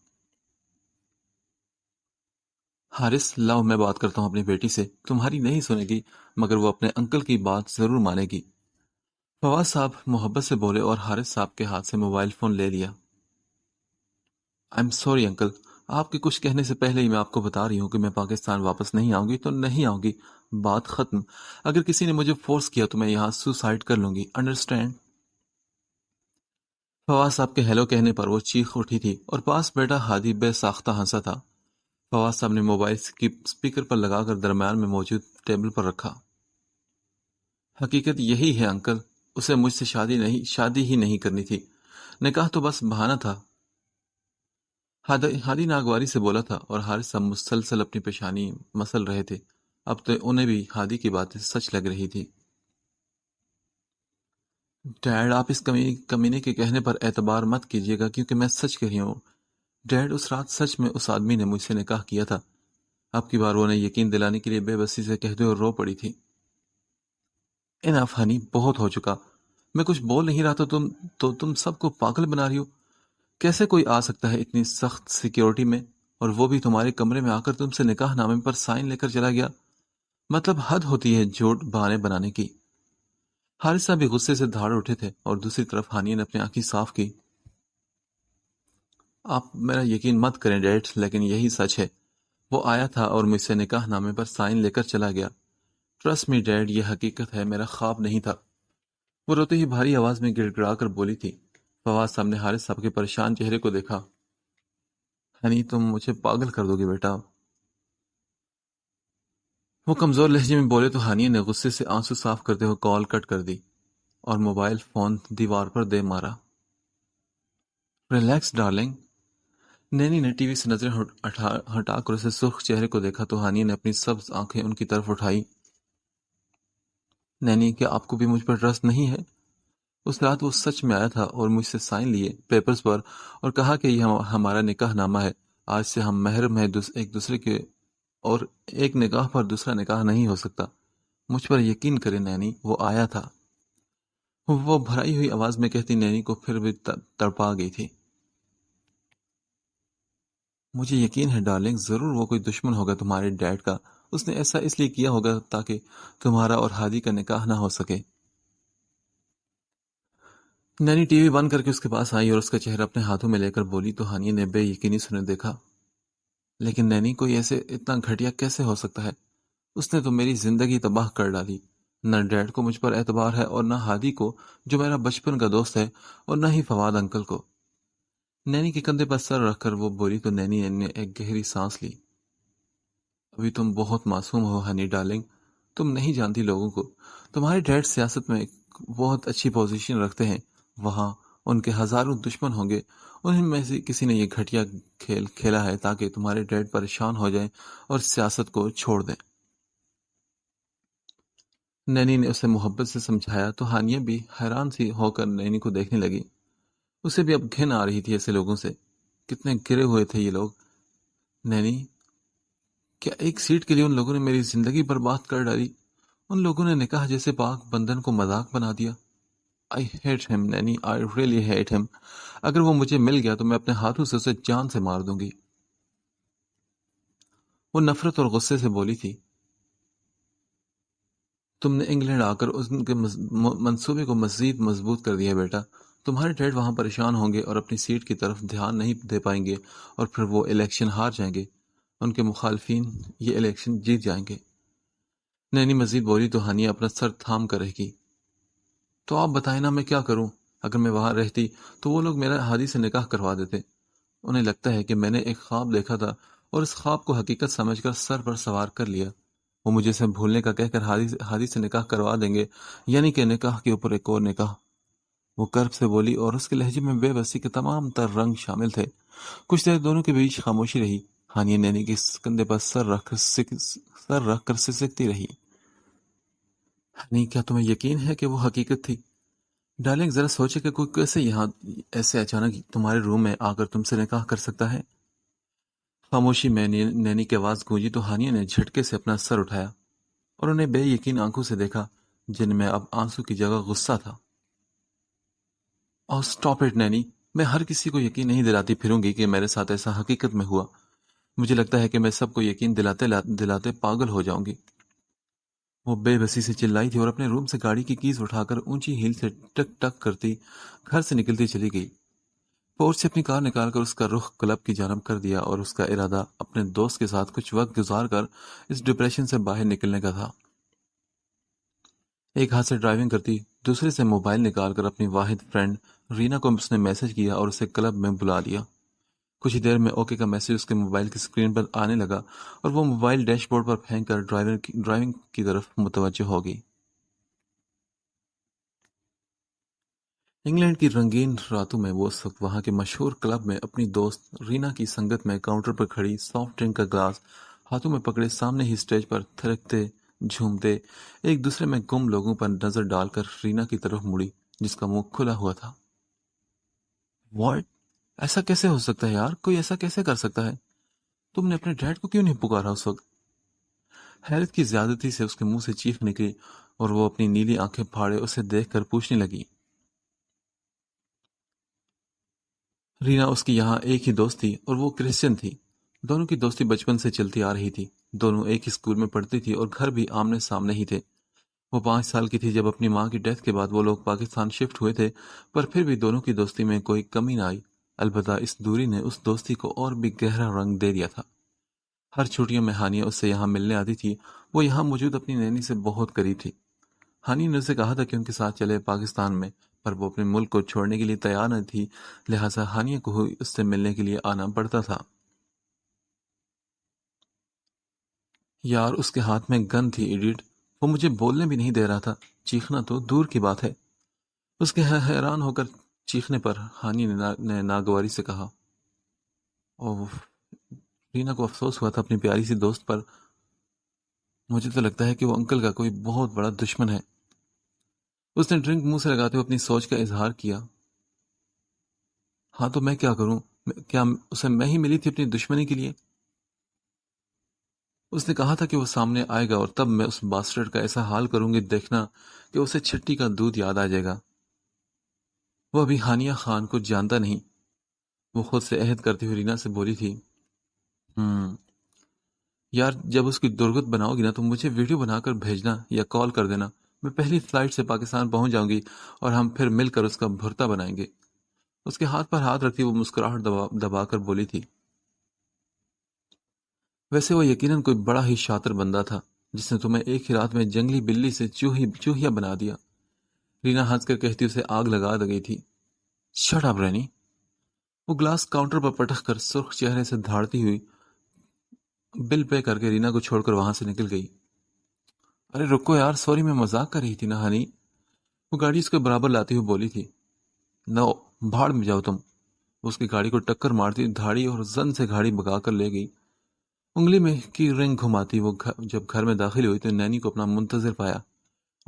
[SPEAKER 1] حارث، لاؤ میں بات کرتا ہوں اپنی بیٹی سے، تمہاری نہیں سنے گی مگر وہ اپنے انکل کی بات ضرور مانے گی۔ فواز صاحب محبت سے بولے اور حارث صاحب کے ہاتھ سے موبائل فون لے لیا۔ I'm sorry انکل، آپ کے کچھ کہنے سے پہلے ہی میں آپ کو بتا رہی ہوں کہ میں پاکستان واپس نہیں آؤں گی تو نہیں آؤں گی، بات ختم۔ اگر کسی نے مجھے فورس کیا تو میں یہاں سوسائڈ کر لوں گی، انڈرسٹینڈ؟ فواز صاحب کے ہیلو کہنے پر وہ چیخ اٹھی تھی اور پاس بیٹھا ہادی بے ساختہ ہنسا تھا۔ فواز صاحب نے موبائل اسپیکر پر لگا کر درمیان میں موجود ٹیبل پر رکھا۔ حقیقت یہی ہے انکل، اسے مجھ سے شادی ہی نہیں کرنی تھی، نکاح تو بس بہانہ تھا۔ ہادی ناگواری سے بولا تھا اور حارث صاحب مسلسل اپنی پیشانی مسل رہے تھے۔ اب تو انہیں بھی ہادی کی باتیں سچ لگ رہی تھی۔ ڈیڈ، آپ اس کمینے کے کہنے پر اعتبار مت کیجیے گا، کیونکہ میں سچ کہہ رہی ہوں۔ ڈیڈ، اس رات سچ میں اس آدمی نے مجھ سے نکاح کیا تھا۔ اب کی بار وہ انہیں یقین دلانے کے لیے بے بسی سے کہتے ہوئے رو پڑی تھی۔ انف ہنی، بہت ہو چکا۔ میں کچھ بول نہیں رہا تو تم سب کو پاگل بنا رہی ہو۔ کیسے کوئی آ سکتا ہے اتنی سخت سیکیورٹی میں، اور وہ بھی تمہارے کمرے میں آ کر تم سے نکاح نامے پر سائن لے کر چلا گیا؟ مطلب حد ہوتی ہے جھوٹ بہانے بنانے کی۔ حارث صاحب بھی غصے سے دھاڑ اٹھے تھے اور دوسری طرف ہانیہ نے اپنی آنکھیں صاف کی۔ آپ میرا یقین مت کریں ڈیڈ، لیکن یہی سچ ہے۔ وہ آیا تھا اور مجھ سے نکاح نامے پر سائن لے کر چلا گیا۔ ٹرسٹ می ڈیڈ، یہ حقیقت ہے، میرا خواب نہیں تھا۔ وہ روتے ہی بھاری آواز میں گڑ گڑا کر بولی تھی۔ فواد صاحب نے حارث صاحب کے پریشان چہرے کو دیکھا۔ ہنی، تم مجھے پاگل کر دو گے بیٹا۔ وہ کمزور لہجے میں بولے تو ہانیہ نے غصے سے آنسو صاف کرتے ہوئے کال کٹ کر دی اور موبائل فون دیوار پر دے مارا۔ Relax darling. نینی نے ٹی وی سے نظریں ہٹا کر اسے سرخ چہرے کو دیکھا تو ہانیہ نے اپنی سبز آنکھیں ان کی طرف اٹھائی۔ نینی، کیا آپ کو بھی مجھ پر ٹرسٹ نہیں ہے؟ اس رات وہ سچ میں آیا تھا اور مجھ سے سائن لیے پیپرز پر اور کہا کہ یہ ہمارا نکاح نامہ ہے، آج سے ہم محرم ہیں ایک دوسرے کے، اور ایک نکاح پر دوسرا نکاح نہیں ہو سکتا۔ مجھ پر یقین کرے نینی، وہ آیا تھا۔ وہ بھرائی ہوئی آواز میں کہتی نینی کو پھر بھی تڑپا گئی تھی۔ مجھے یقین ہے ڈارلنگ، ضرور وہ کوئی دشمن ہوگا تمہارے ڈیڈ کا، اس نے ایسا اس لیے کیا ہوگا تاکہ تمہارا اور ہادی کا نکاح نہ ہو سکے۔ نینی ٹی وی بند کر کے اس کے پاس آئی اور اس کا چہرہ اپنے ہاتھوں میں لے کر بولی تو ہانیہ نے بے یقینی سے انہیں دیکھا۔ لیکن نینی، کوئی ایسے اتنا گھٹیا کیسے ہو سکتا ہے؟ اس نے تو میری زندگی تباہ کر ڈالی۔ نہ ڈیڈ کو مجھ پر اعتبار ہے اور نہ ہادی کو جو میرا بچپن کا دوست ہے، اور نہ ہی فواد انکل کو۔ نینی کے کندھے پر سر رکھ کر وہ بولی تو نینی نے ایک گہری سانس لی۔ ابھی تم بہت معصوم ہو ہنی ڈارلنگ، تم نہیں جانتی لوگوں کو۔ تمہارے ڈیڈ سیاست میں ایک بہت اچھی پوزیشن رکھتے ہیں، وہاں ان کے ہزاروں دشمن ہوں گے، انہیں میں سے کسی نے یہ گھٹیا کھیل کھیلا ہے تاکہ تمہارے ڈیڈ پریشان ہو جائیں اور سیاست کو چھوڑ دیں۔ نینی نے اسے محبت سے سمجھایا تو ہانیہ بھی حیران سی ہو کر نینی کو دیکھنے لگی۔ اسے بھی اب گھن آ رہی تھی ایسے لوگوں سے۔ کتنے گرے ہوئے تھے یہ لوگ۔ نینی، کیا ایک سیٹ کے لیے ان لوگوں نے میری زندگی برباد کر ڈالی؟ ان لوگوں نے نکاح جیسے پاک بندھن کو مذاق بنا دیا۔ I hate him Naini, I really hate him۔ اگر وہ مجھے مل گیا تو میں اپنے ہاتھوں سے اسے جان سے مار دوں گی۔ وہ نفرت اور غصے سے بولی تھی۔ تم نے انگلینڈ آ کر ان کے منصوبے کو مزید مضبوط کر دیا بیٹا۔ تمہارے ڈیڈ وہاں پریشان ہوں گے اور اپنی سیٹ کی طرف دھیان نہیں دے پائیں گے، اور پھر وہ الیکشن ہار جائیں گے۔ ان کے مخالفین یہ الیکشن جیت جائیں گے۔ نینی مزید بولی تو ہانیہ اپنا سر تھام کر رہ گئی۔ تو آپ بتائیں نا میں کیا کروں؟ اگر میں وہاں رہتی تو وہ لوگ میرا ہادی سے نکاح کروا دیتے۔ انہیں لگتا ہے کہ میں نے ایک خواب دیکھا تھا اور اس خواب کو حقیقت سمجھ کر سر پر سوار کر لیا۔ وہ مجھے سے بھولنے کا کہہ کر ہادی سے نکاح کروا دیں گے، یعنی کہ نکاح کے اوپر ایک اور نکاح۔ وہ کرب سے بولی اور اس کے لہجے میں بے بسی کے تمام تر رنگ شامل تھے۔ کچھ دیر دونوں کے بیچ خاموشی رہی۔ ہانیہ نینی کے کندھے پر سر رکھ کر سسکتی رہی۔ ہنی، کیا تمہیں یقین ہے کہ وہ حقیقت تھی؟ ڈارلنگ، ذرا سوچے کہ کوئی کیسے یہاں ایسے اچانک تمہارے روم میں آ کر تم سے نکاح کر سکتا ہے؟ خاموشی میں نینی کی آواز گونجی تو ہانیہ نے جھٹکے سے اپنا سر اٹھایا اور انہیں بے یقین آنکھوں سے دیکھا جن میں اب آنسو کی جگہ غصہ تھا۔ اور سٹاپ اٹ نینی، میں ہر کسی کو یقین نہیں دلاتی پھروں گی کہ میرے ساتھ ایسا حقیقت میں ہوا۔ مجھے لگتا ہے کہ میں سب کو یقین دلاتے پاگل ہو جاؤں گی۔ وہ بے بسی سے چلائی تھی اور اپنے روم سے گاڑی کی کیز اٹھا کر اونچی ہیل سے ٹک ٹک کرتی گھر سے نکلتی چلی گئی۔ پورچ سے اپنی کار نکال کر اس کا رخ کلب کی جانب کر دیا اور اس کا ارادہ اپنے دوست کے ساتھ کچھ وقت گزار کر اس ڈپریشن سے باہر نکلنے کا تھا۔ ایک ہاتھ سے ڈرائیونگ کرتی، دوسرے سے موبائل نکال کر اپنی واحد فرینڈ رینا کو اس نے میسج کیا اور اسے کلب میں بلا لیا۔ کچھ ہی دیر میں اوکے کا میسج اس کے موبائل کی اسکرین پر آنے لگا اور وہ موبائل ڈیش بورڈ پر پھینک کر ڈرائیونگ کی طرف متوجہ ہو گئی۔ انگلینڈ کی رنگین راتوں میں وہ اس وقت وہاں کے مشہور کلب میں اپنی دوست رینا کی سنگت میں کاؤنٹر پر کھڑی سافٹ ڈرنک کا گلاس ہاتھوں میں پکڑے سامنے ہی اسٹیج پر تھرکتے جھومتے ایک دوسرے میں گم لوگوں پر نظر ڈال کر رینا کی طرف مڑی جس کا منہ کھلا ہوا تھا۔ واٹ؟ ایسا کیسے ہو سکتا ہے یار؟ کوئی ایسا کیسے کر سکتا ہے؟ تم نے اپنے ڈیڈ کو کیوں نہیں پکارا اس وقت؟ حیرت کی زیادتی سے اس کے منہ سے چیخ نکلی اور وہ اپنی نیلی آنکھیں پھاڑے اسے دیکھ کر پوچھنے لگی۔ رینا اس کی یہاں ایک ہی دوست تھی اور وہ کرسچن تھی۔ دونوں کی دوستی بچپن سے چلتی آ رہی تھی۔ دونوں ایک ہی اسکول میں پڑھتی تھی اور گھر بھی آمنے سامنے ہی تھے۔ وہ 5 سال کی تھی جب اپنی ماں کی ڈیتھ کے بعد وہ لوگ پاکستان شفٹ ہوئے تھے، پر پھر بھی دونوں کی دوستی میں کوئی کمی نہ آئی۔ البتہ اس دوری نے اس دوستی کو اور بھی گہرا رنگ دے دیا تھا۔ ہر چھٹیوں میں ہانیہ اس سے یہاں ملنے آتی تھی۔ وہ یہاں موجود اپنی نینی سے بہت قریب تھی۔ ہانی نے اسے کہا تھا کہ ان کے ساتھ چلے پاکستان میں، پر وہ اپنے ملک کو چھوڑنے کے لیے تیار نہ تھی، لہٰذا ہانیہ کو ہی اس سے ملنے کے لیے آنا پڑتا تھا۔ یار اس کے ہاتھ میں گن تھی ایڈیٹ، وہ مجھے بولنے بھی نہیں دے رہا تھا، چیخنا تو دور کی بات ہے۔ اس کے حیران ہو کر چیخنے پر ہانی نے ناگواری سے کہا۔ اوہ، رینا کو افسوس ہوا تھا اپنی پیاری سی دوست پر۔ مجھے تو لگتا ہے کہ وہ انکل کا کوئی بہت بڑا دشمن ہے۔ اس نے ڈرنک منہ سے لگاتے ہوئے اپنی سوچ کا اظہار کیا۔ ہاں تو میں کیا کروں؟ کیا اسے میں ہی ملی تھی اپنی دشمنی کے لیے؟ اس نے کہا تھا کہ وہ سامنے آئے گا اور تب میں اس باسٹرڈ کا ایسا حال کروں گی، دیکھنا کہ اسے چھٹی کا دودھ یاد آ جائے گا۔ وہ ابھی ہانیہ خان کو جانتا نہیں، وہ خود سے عہد کرتی ہوئی رینا سے بولی تھی۔ یار جب اس کی درگت بناؤ گی نا تو مجھے ویڈیو بنا کر بھیجنا یا کال کر دینا، میں پہلی فلائٹ سے پاکستان پہنچ جاؤں گی اور ہم پھر مل کر اس کا بھرتا بنائیں گے۔ اس کے ہاتھ پر ہاتھ رکھتی وہ مسکراہٹ دبا کر بولی تھی۔ ویسے وہ یقیناً کوئی بڑا ہی شاطر بندہ تھا جس نے تمہیں ایک ہی رات میں جنگلی بلی سے چوہیا بنا دیا۔ رینا ہنس کر کہتی اسے آگ لگا گئی تھی۔ Shut up Renee. وہ گلاس کاؤنٹر پر پٹک کر سرخ چہرے سے دھاڑتی ہوئی بل پے کر کے رینا کو چھوڑ کر وہاں سے نکل گئی۔ ارے رکو یار، سوری میں مذاق کر رہی تھی نا ہنی، وہ گاڑی اس کے برابر لاتی ہوئی بولی تھی۔ نو، بھاڑ میں جاؤ تم۔ اس کی گاڑی کو ٹکر مارتی دھاڑی اور زن سے گاڑی بگا کر لے گئی۔ انگلی میں کی رنگ گھماتی وہ جب گھر میں داخل ہوئی تو نینی کو اپنا منتظر پایا۔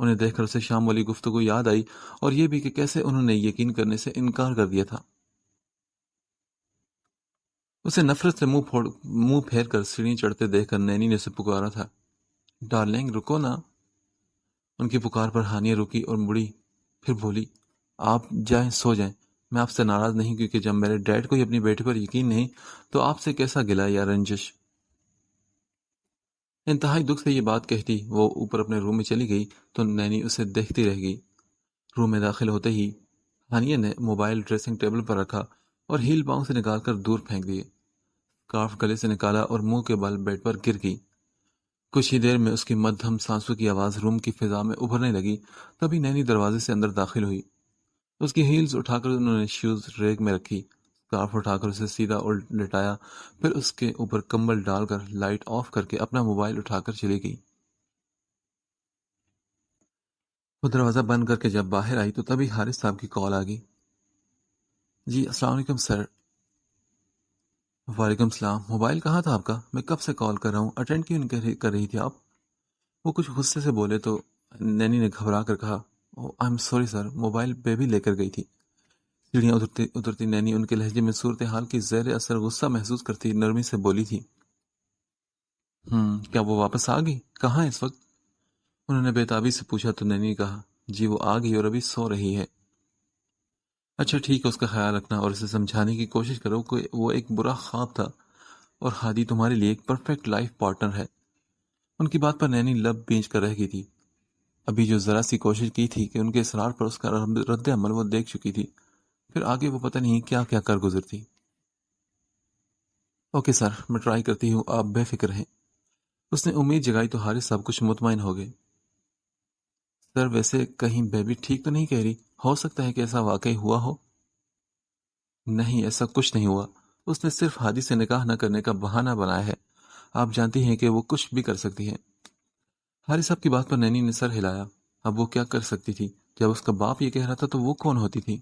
[SPEAKER 1] انہیں دیکھ کر اسے شام والی گفتگو یاد آئی اور یہ بھی کہ کیسے انہوں نے یقین کرنے سے انکار کر دیا تھا۔ اسے نفرت سے منہ پھیر کر سیڑھی چڑھتے دیکھ کر نینی نے اسے پکارا تھا۔ ڈارلنگ رکو نا۔ ان کی پکار پر ہانیہ رکی اور مڑی، پھر بولی، آپ جائیں سو جائیں، میں آپ سے ناراض نہیں، کیونکہ جب میرے ڈیڈ کو ہی اپنی بیٹی پر یقین نہیں تو آپ سے کیسا گلا یا رنجش۔ انتہائی دکھ سے یہ بات کہتی وہ اوپر اپنے روم میں چلی گئی تو نینی اسے دیکھتی رہ گئی۔ روم میں داخل ہوتے ہی ہانیہ نے موبائل ڈریسنگ ٹیبل پر رکھا اور ہیل پاؤں سے نکال کر دور پھینک دیے۔ اسکارف گلے سے نکالا اور منہ کے بل بیڈ پر گر گئی۔ کچھ ہی دیر میں اس کی مدھم سانسوں کی آواز روم کی فضا میں ابھرنے لگی، تبھی نینی دروازے سے اندر داخل ہوئی۔ اس کی ہیلز اٹھا کر انہوں نے شوز ریک میں رکھی، اسکارف اٹھا کر اسے سیدھا لٹایا، پھر اس کے اوپر کمبل ڈال کر لائٹ آف کر کے اپنا موبائل اٹھا کر چلی گئی۔ وہ دروازہ بند کر کے جب باہر آئی تو تبھی حارث صاحب کی کال آ گئی۔ جی السلام علیکم سر۔ وعلیکم السلام۔ موبائل کہاں تھا آپ کا؟ میں کب سے کال کر رہا ہوں، اٹینڈ کیوں نہیں کر رہی تھی آپ؟ وہ کچھ غصے سے بولے تو نینی نے گھبرا کر کہا، I am sorry sir, mobile baby لے کر گئی تھی۔ سیڑھیاں اترتی نینی ان کے لہجے میں صورتحال کی زیر اثر غصہ محسوس کرتی نرمی سے بولی تھی۔ کیا وہ واپس آ گئی؟ کہاں ہے اس وقت؟ انہوں نے بےتابی سے پوچھا تو نینی نے کہا، جی وہ آ گئی اور ابھی سو رہی ہے۔ اچھا ٹھیک ہے، اس کا خیال رکھنا اور اسے سمجھانے کی کوشش کرو کہ وہ ایک برا خواب تھا اور ہادی تمہارے لیے ایک پرفیکٹ لائف پارٹنر ہے۔ ان کی بات پر نینی لب بینچ کر رہ گئی تھی۔ ابھی جو ذرا سی کوشش کی تھی کہ ان کے اصرار پر اس کا رد عمل وہ دیکھ چکی تھی، پھر آگے وہ پتہ نہیں کیا کیا کر گزرتی۔ اوکے سر، میں ٹرائی کرتی ہوں، آپ بے فکر ہیں۔ اس نے امید جگائی تو حارث صاحب کچھ مطمئن ہو گئے۔ سر ویسے کہیں بیبی ٹھیک تو نہیں کہہ رہی؟ ہو سکتا ہے کہ ایسا واقعی ہوا ہو۔ نہیں، ایسا کچھ نہیں ہوا، اس نے صرف ہادی سے نکاح نہ کرنے کا بہانہ بنایا ہے۔ آپ جانتی ہیں کہ وہ کچھ بھی کر سکتی ہے۔ حارث صاحب کی بات پر نینی نے سر ہلایا۔ اب وہ کیا کر سکتی تھی؟ جب اس کا باپ یہ کہہ رہا تھا تو وہ کون ہوتی تھی؟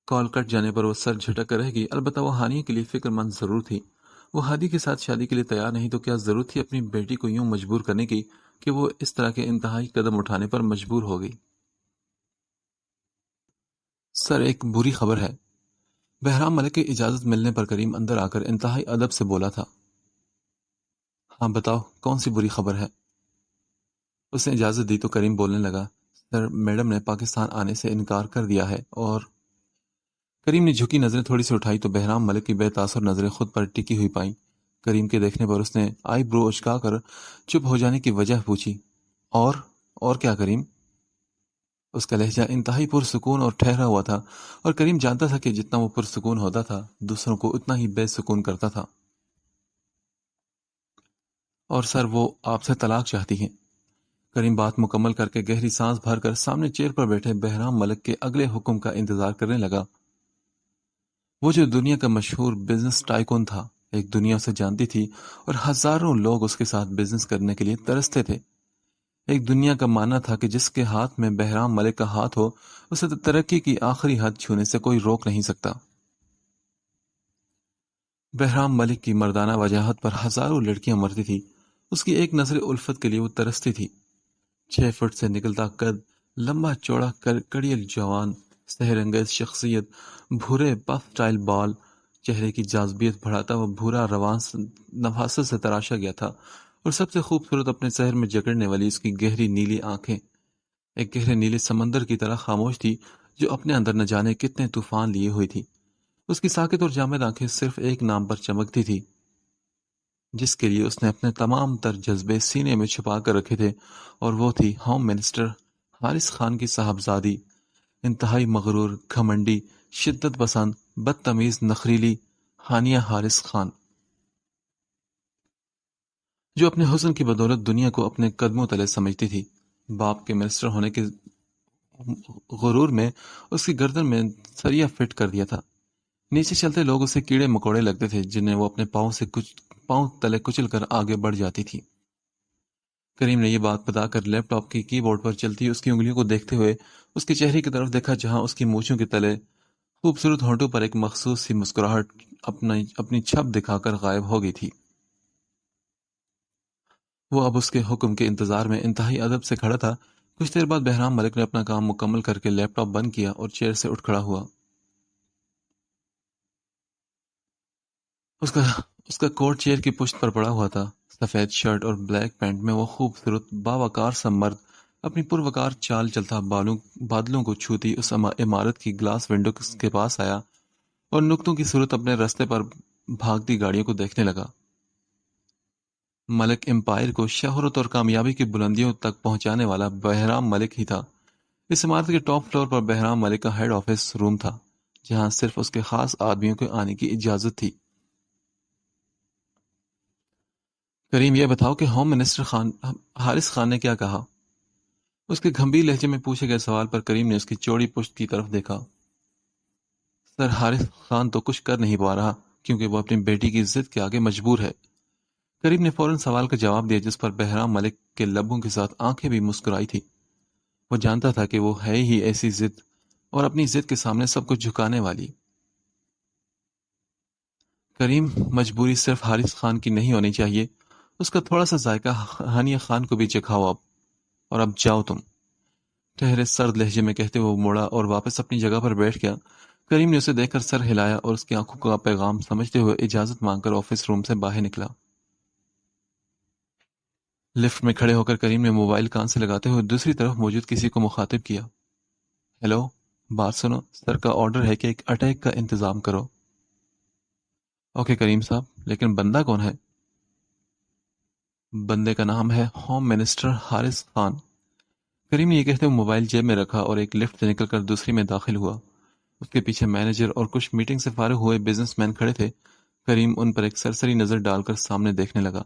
[SPEAKER 1] کال کٹ جانے پر وہ سر جھٹک کر رہ گئی۔ البتہ وہ ہانیہ کے لیے فکر مند ضرور تھی۔ وہ ہادی کے ساتھ شادی کے لیے تیار نہیں تو کیا ضرورت تھی اپنی بیٹی کو یوں مجبور کرنے کی کہ وہ اس طرح کے انتہائی قدم اٹھانے پر مجبور ہو گئی۔ سر، ایک بری خبر ہے۔ بہرام ملک کی اجازت ملنے پر کریم اندر آ کر انتہائی ادب سے بولا تھا۔ ہاں بتاؤ، کون سی بری خبر ہے؟ اس نے اجازت دی تو کریم بولنے لگا، سر میڈم نے پاکستان آنے سے انکار کر دیا ہے اور کریم نے جھکی نظریں تھوڑی سی اٹھائی تو بہرام ملک کی بے تاثر نظریں خود پر ٹکی ہوئی پائیں۔ کریم کے دیکھنے پر اس نے آئی برو اچکا کر چپ ہو جانے کی وجہ پوچھی۔ اور کیا کریم؟ اس کا لہجہ انتہائی پرسکون اور ٹھہرا ہوا تھا اور کریم جانتا تھا کہ جتنا وہ پرسکون ہوتا تھا دوسروں کو اتنا ہی بے سکون کرتا تھا۔ اور سر، وہ آپ سے طلاق چاہتی ہیں۔ کریم بات مکمل کر کے گہری سانس بھر کر سامنے چیئر پر بیٹھے بہرام ملک کے اگلے حکم کا انتظار کرنے لگا۔ وہ جو دنیا کا مشہور بزنس ٹائکون تھا، ایک دنیا اسے جانتی تھی اور ہزاروں لوگ اس کے ساتھ بزنس کرنے کے لیے ترستے تھے۔ ایک دنیا کا معنی تھا کہ جس کے ہاتھ میں بہرام ملک کا ہاتھ ہو اسے ترقی کی آخری حد چھونے سے کوئی روک نہیں سکتا۔ بہرام ملک کی مردانہ وجاہت پر ہزاروں لڑکیاں مرتی تھی۔ اس کی ایک نظر الفت کے لیے وہ ترستی تھی۔ 6 فٹ سے نکلتا قد، لمبا چوڑا کڑیل جوان، سحر انگیز شخصیت، بھورے پف سٹائل بال، چہرے کی جاذبیت بڑھاتا وہ بھورا روان نفاست سے تراشا گیا تھا، اور سب سے خوبصورت اپنے سحر میں جکڑنے والی اس کی گہری نیلی آنکھیں ایک گہرے نیلے سمندر کی طرح خاموش تھی جو اپنے اندر نہ جانے کتنے طوفان لیے ہوئی تھی۔ اس کی ساکت اور جامد آنکھیں صرف ایک نام پر چمکتی تھی جس کے لیے اس نے اپنے تمام تر جذبے سینے میں چھپا کر رکھے تھے، اور وہ تھی ہوم منسٹر حارث خان کی صاحبزادی، انتہائی مغرور، گھمنڈی، شدت پسند، بدتمیز، نخریلی ہانیہ حارث خان، جو اپنے حسن کی بدولت دنیا کو اپنے قدموں تلے سمجھتی تھی۔ باپ کے منسٹر ہونے کے غرور میں اس کی گردن میں سریا فٹ کر دیا تھا۔ نیچے چلتے لوگ اسے کیڑے مکوڑے لگتے تھے جنہیں وہ اپنے پاؤں تلے کچل کر آگے بڑھ جاتی تھی۔ کریم نے یہ بات بتا کر لیپ ٹاپ کی کی بورڈ پر چلتی اس کی انگلیوں کو دیکھتے ہوئے اس کے چہرے کی طرف دیکھا جہاں اس کی مونچھوں کے تلے خوبصورت ہونٹوں پر ایک مخصوص سی مسکراہٹ اپنی چھپ دکھا کر غائب ہو گئی تھی۔ وہ اب اس کے حکم کے انتظار میں انتہائی ادب سے کھڑا تھا۔ کچھ دیر بعد بہرام ملک نے اپنا کام مکمل کر کے لیپ ٹاپ بند کیا اور چیئر سے اٹھ کھڑا ہوا۔ اس کا کوٹ چیئر کی پشت پر پڑا ہوا تھا۔ سفید شرٹ اور بلیک پینٹ میں وہ خوبصورت باوقار سا مرد اپنی پروقار چال چلتا بادلوں کو چھوتی اس عمارت کی گلاس ونڈو کے پاس آیا اور نقطوں کی صورت اپنے رستے پر بھاگتی گاڑیوں کو دیکھنے لگا۔ ملک امپائر کو شہرت اور کامیابی کی بلندیوں تک پہنچانے والا بہرام ملک ہی تھا۔ اس عمارت کے ٹاپ فلور پر بہرام ملک کا ہیڈ آفس روم تھا جہاں صرف اس کے خاص آدمیوں کے آنے کی اجازت تھی۔ کریم، یہ بتاؤ کہ ہوم منسٹر حارث خان نے کیا کہا؟ اس کے گھمبیر لہجے میں پوچھے گئے سوال پر کریم نے اس کی چوڑی پشت کی طرف دیکھا۔ سر، حارث خان تو کچھ کر نہیں پا رہا کیونکہ وہ اپنی بیٹی کی ضد کے آگے مجبور ہے۔ کریم نے فوراً سوال کا جواب دیا جس پر بہرام ملک کے لبوں کے ساتھ آنکھیں بھی مسکرائی تھی۔ وہ جانتا تھا کہ وہ ہے ہی ایسی ضد اور اپنی ضد کے سامنے سب کچھ جھکانے والی۔ کریم، مجبوری صرف حارث خان کی نہیں ہونی چاہیے، اس کا تھوڑا سا ذائقہ ہانیہ خان کو بھی چکھاؤ اب، اور اب جاؤ تم، ٹھہرے سرد لہجے میں کہتے وہ موڑا اور واپس اپنی جگہ پر بیٹھ گیا۔ کریم نے اسے دیکھ کر سر ہلایا اور اس کی آنکھوں کا پیغام سمجھتے ہوئے اجازت مانگ کر آفس روم سے باہر نکلا۔ لفٹ میں کھڑے ہو کر کریم نے موبائل کان سے لگاتے ہوئے دوسری طرف موجود کسی کو مخاطب کیا۔ ہیلو، بات سنو، سر کا آرڈر ہے کہ ایک اٹیک کا انتظام کرو۔ اوکے کریم صاحب، لیکن بندہ کون ہے؟ بندے کا نام ہے ہوم منسٹر حارث خان۔ کریم نے یہ کہتے ہوئے موبائل جیب میں رکھا اور ایک لفٹ سے نکل کر دوسری میں داخل ہوا۔ اس کے پیچھے مینیجر اور کچھ میٹنگ سے فارغ ہوئے بزنس مین کھڑے تھے۔ کریم ان پر ایک سرسری نظر ڈال کر سامنے دیکھنے لگا۔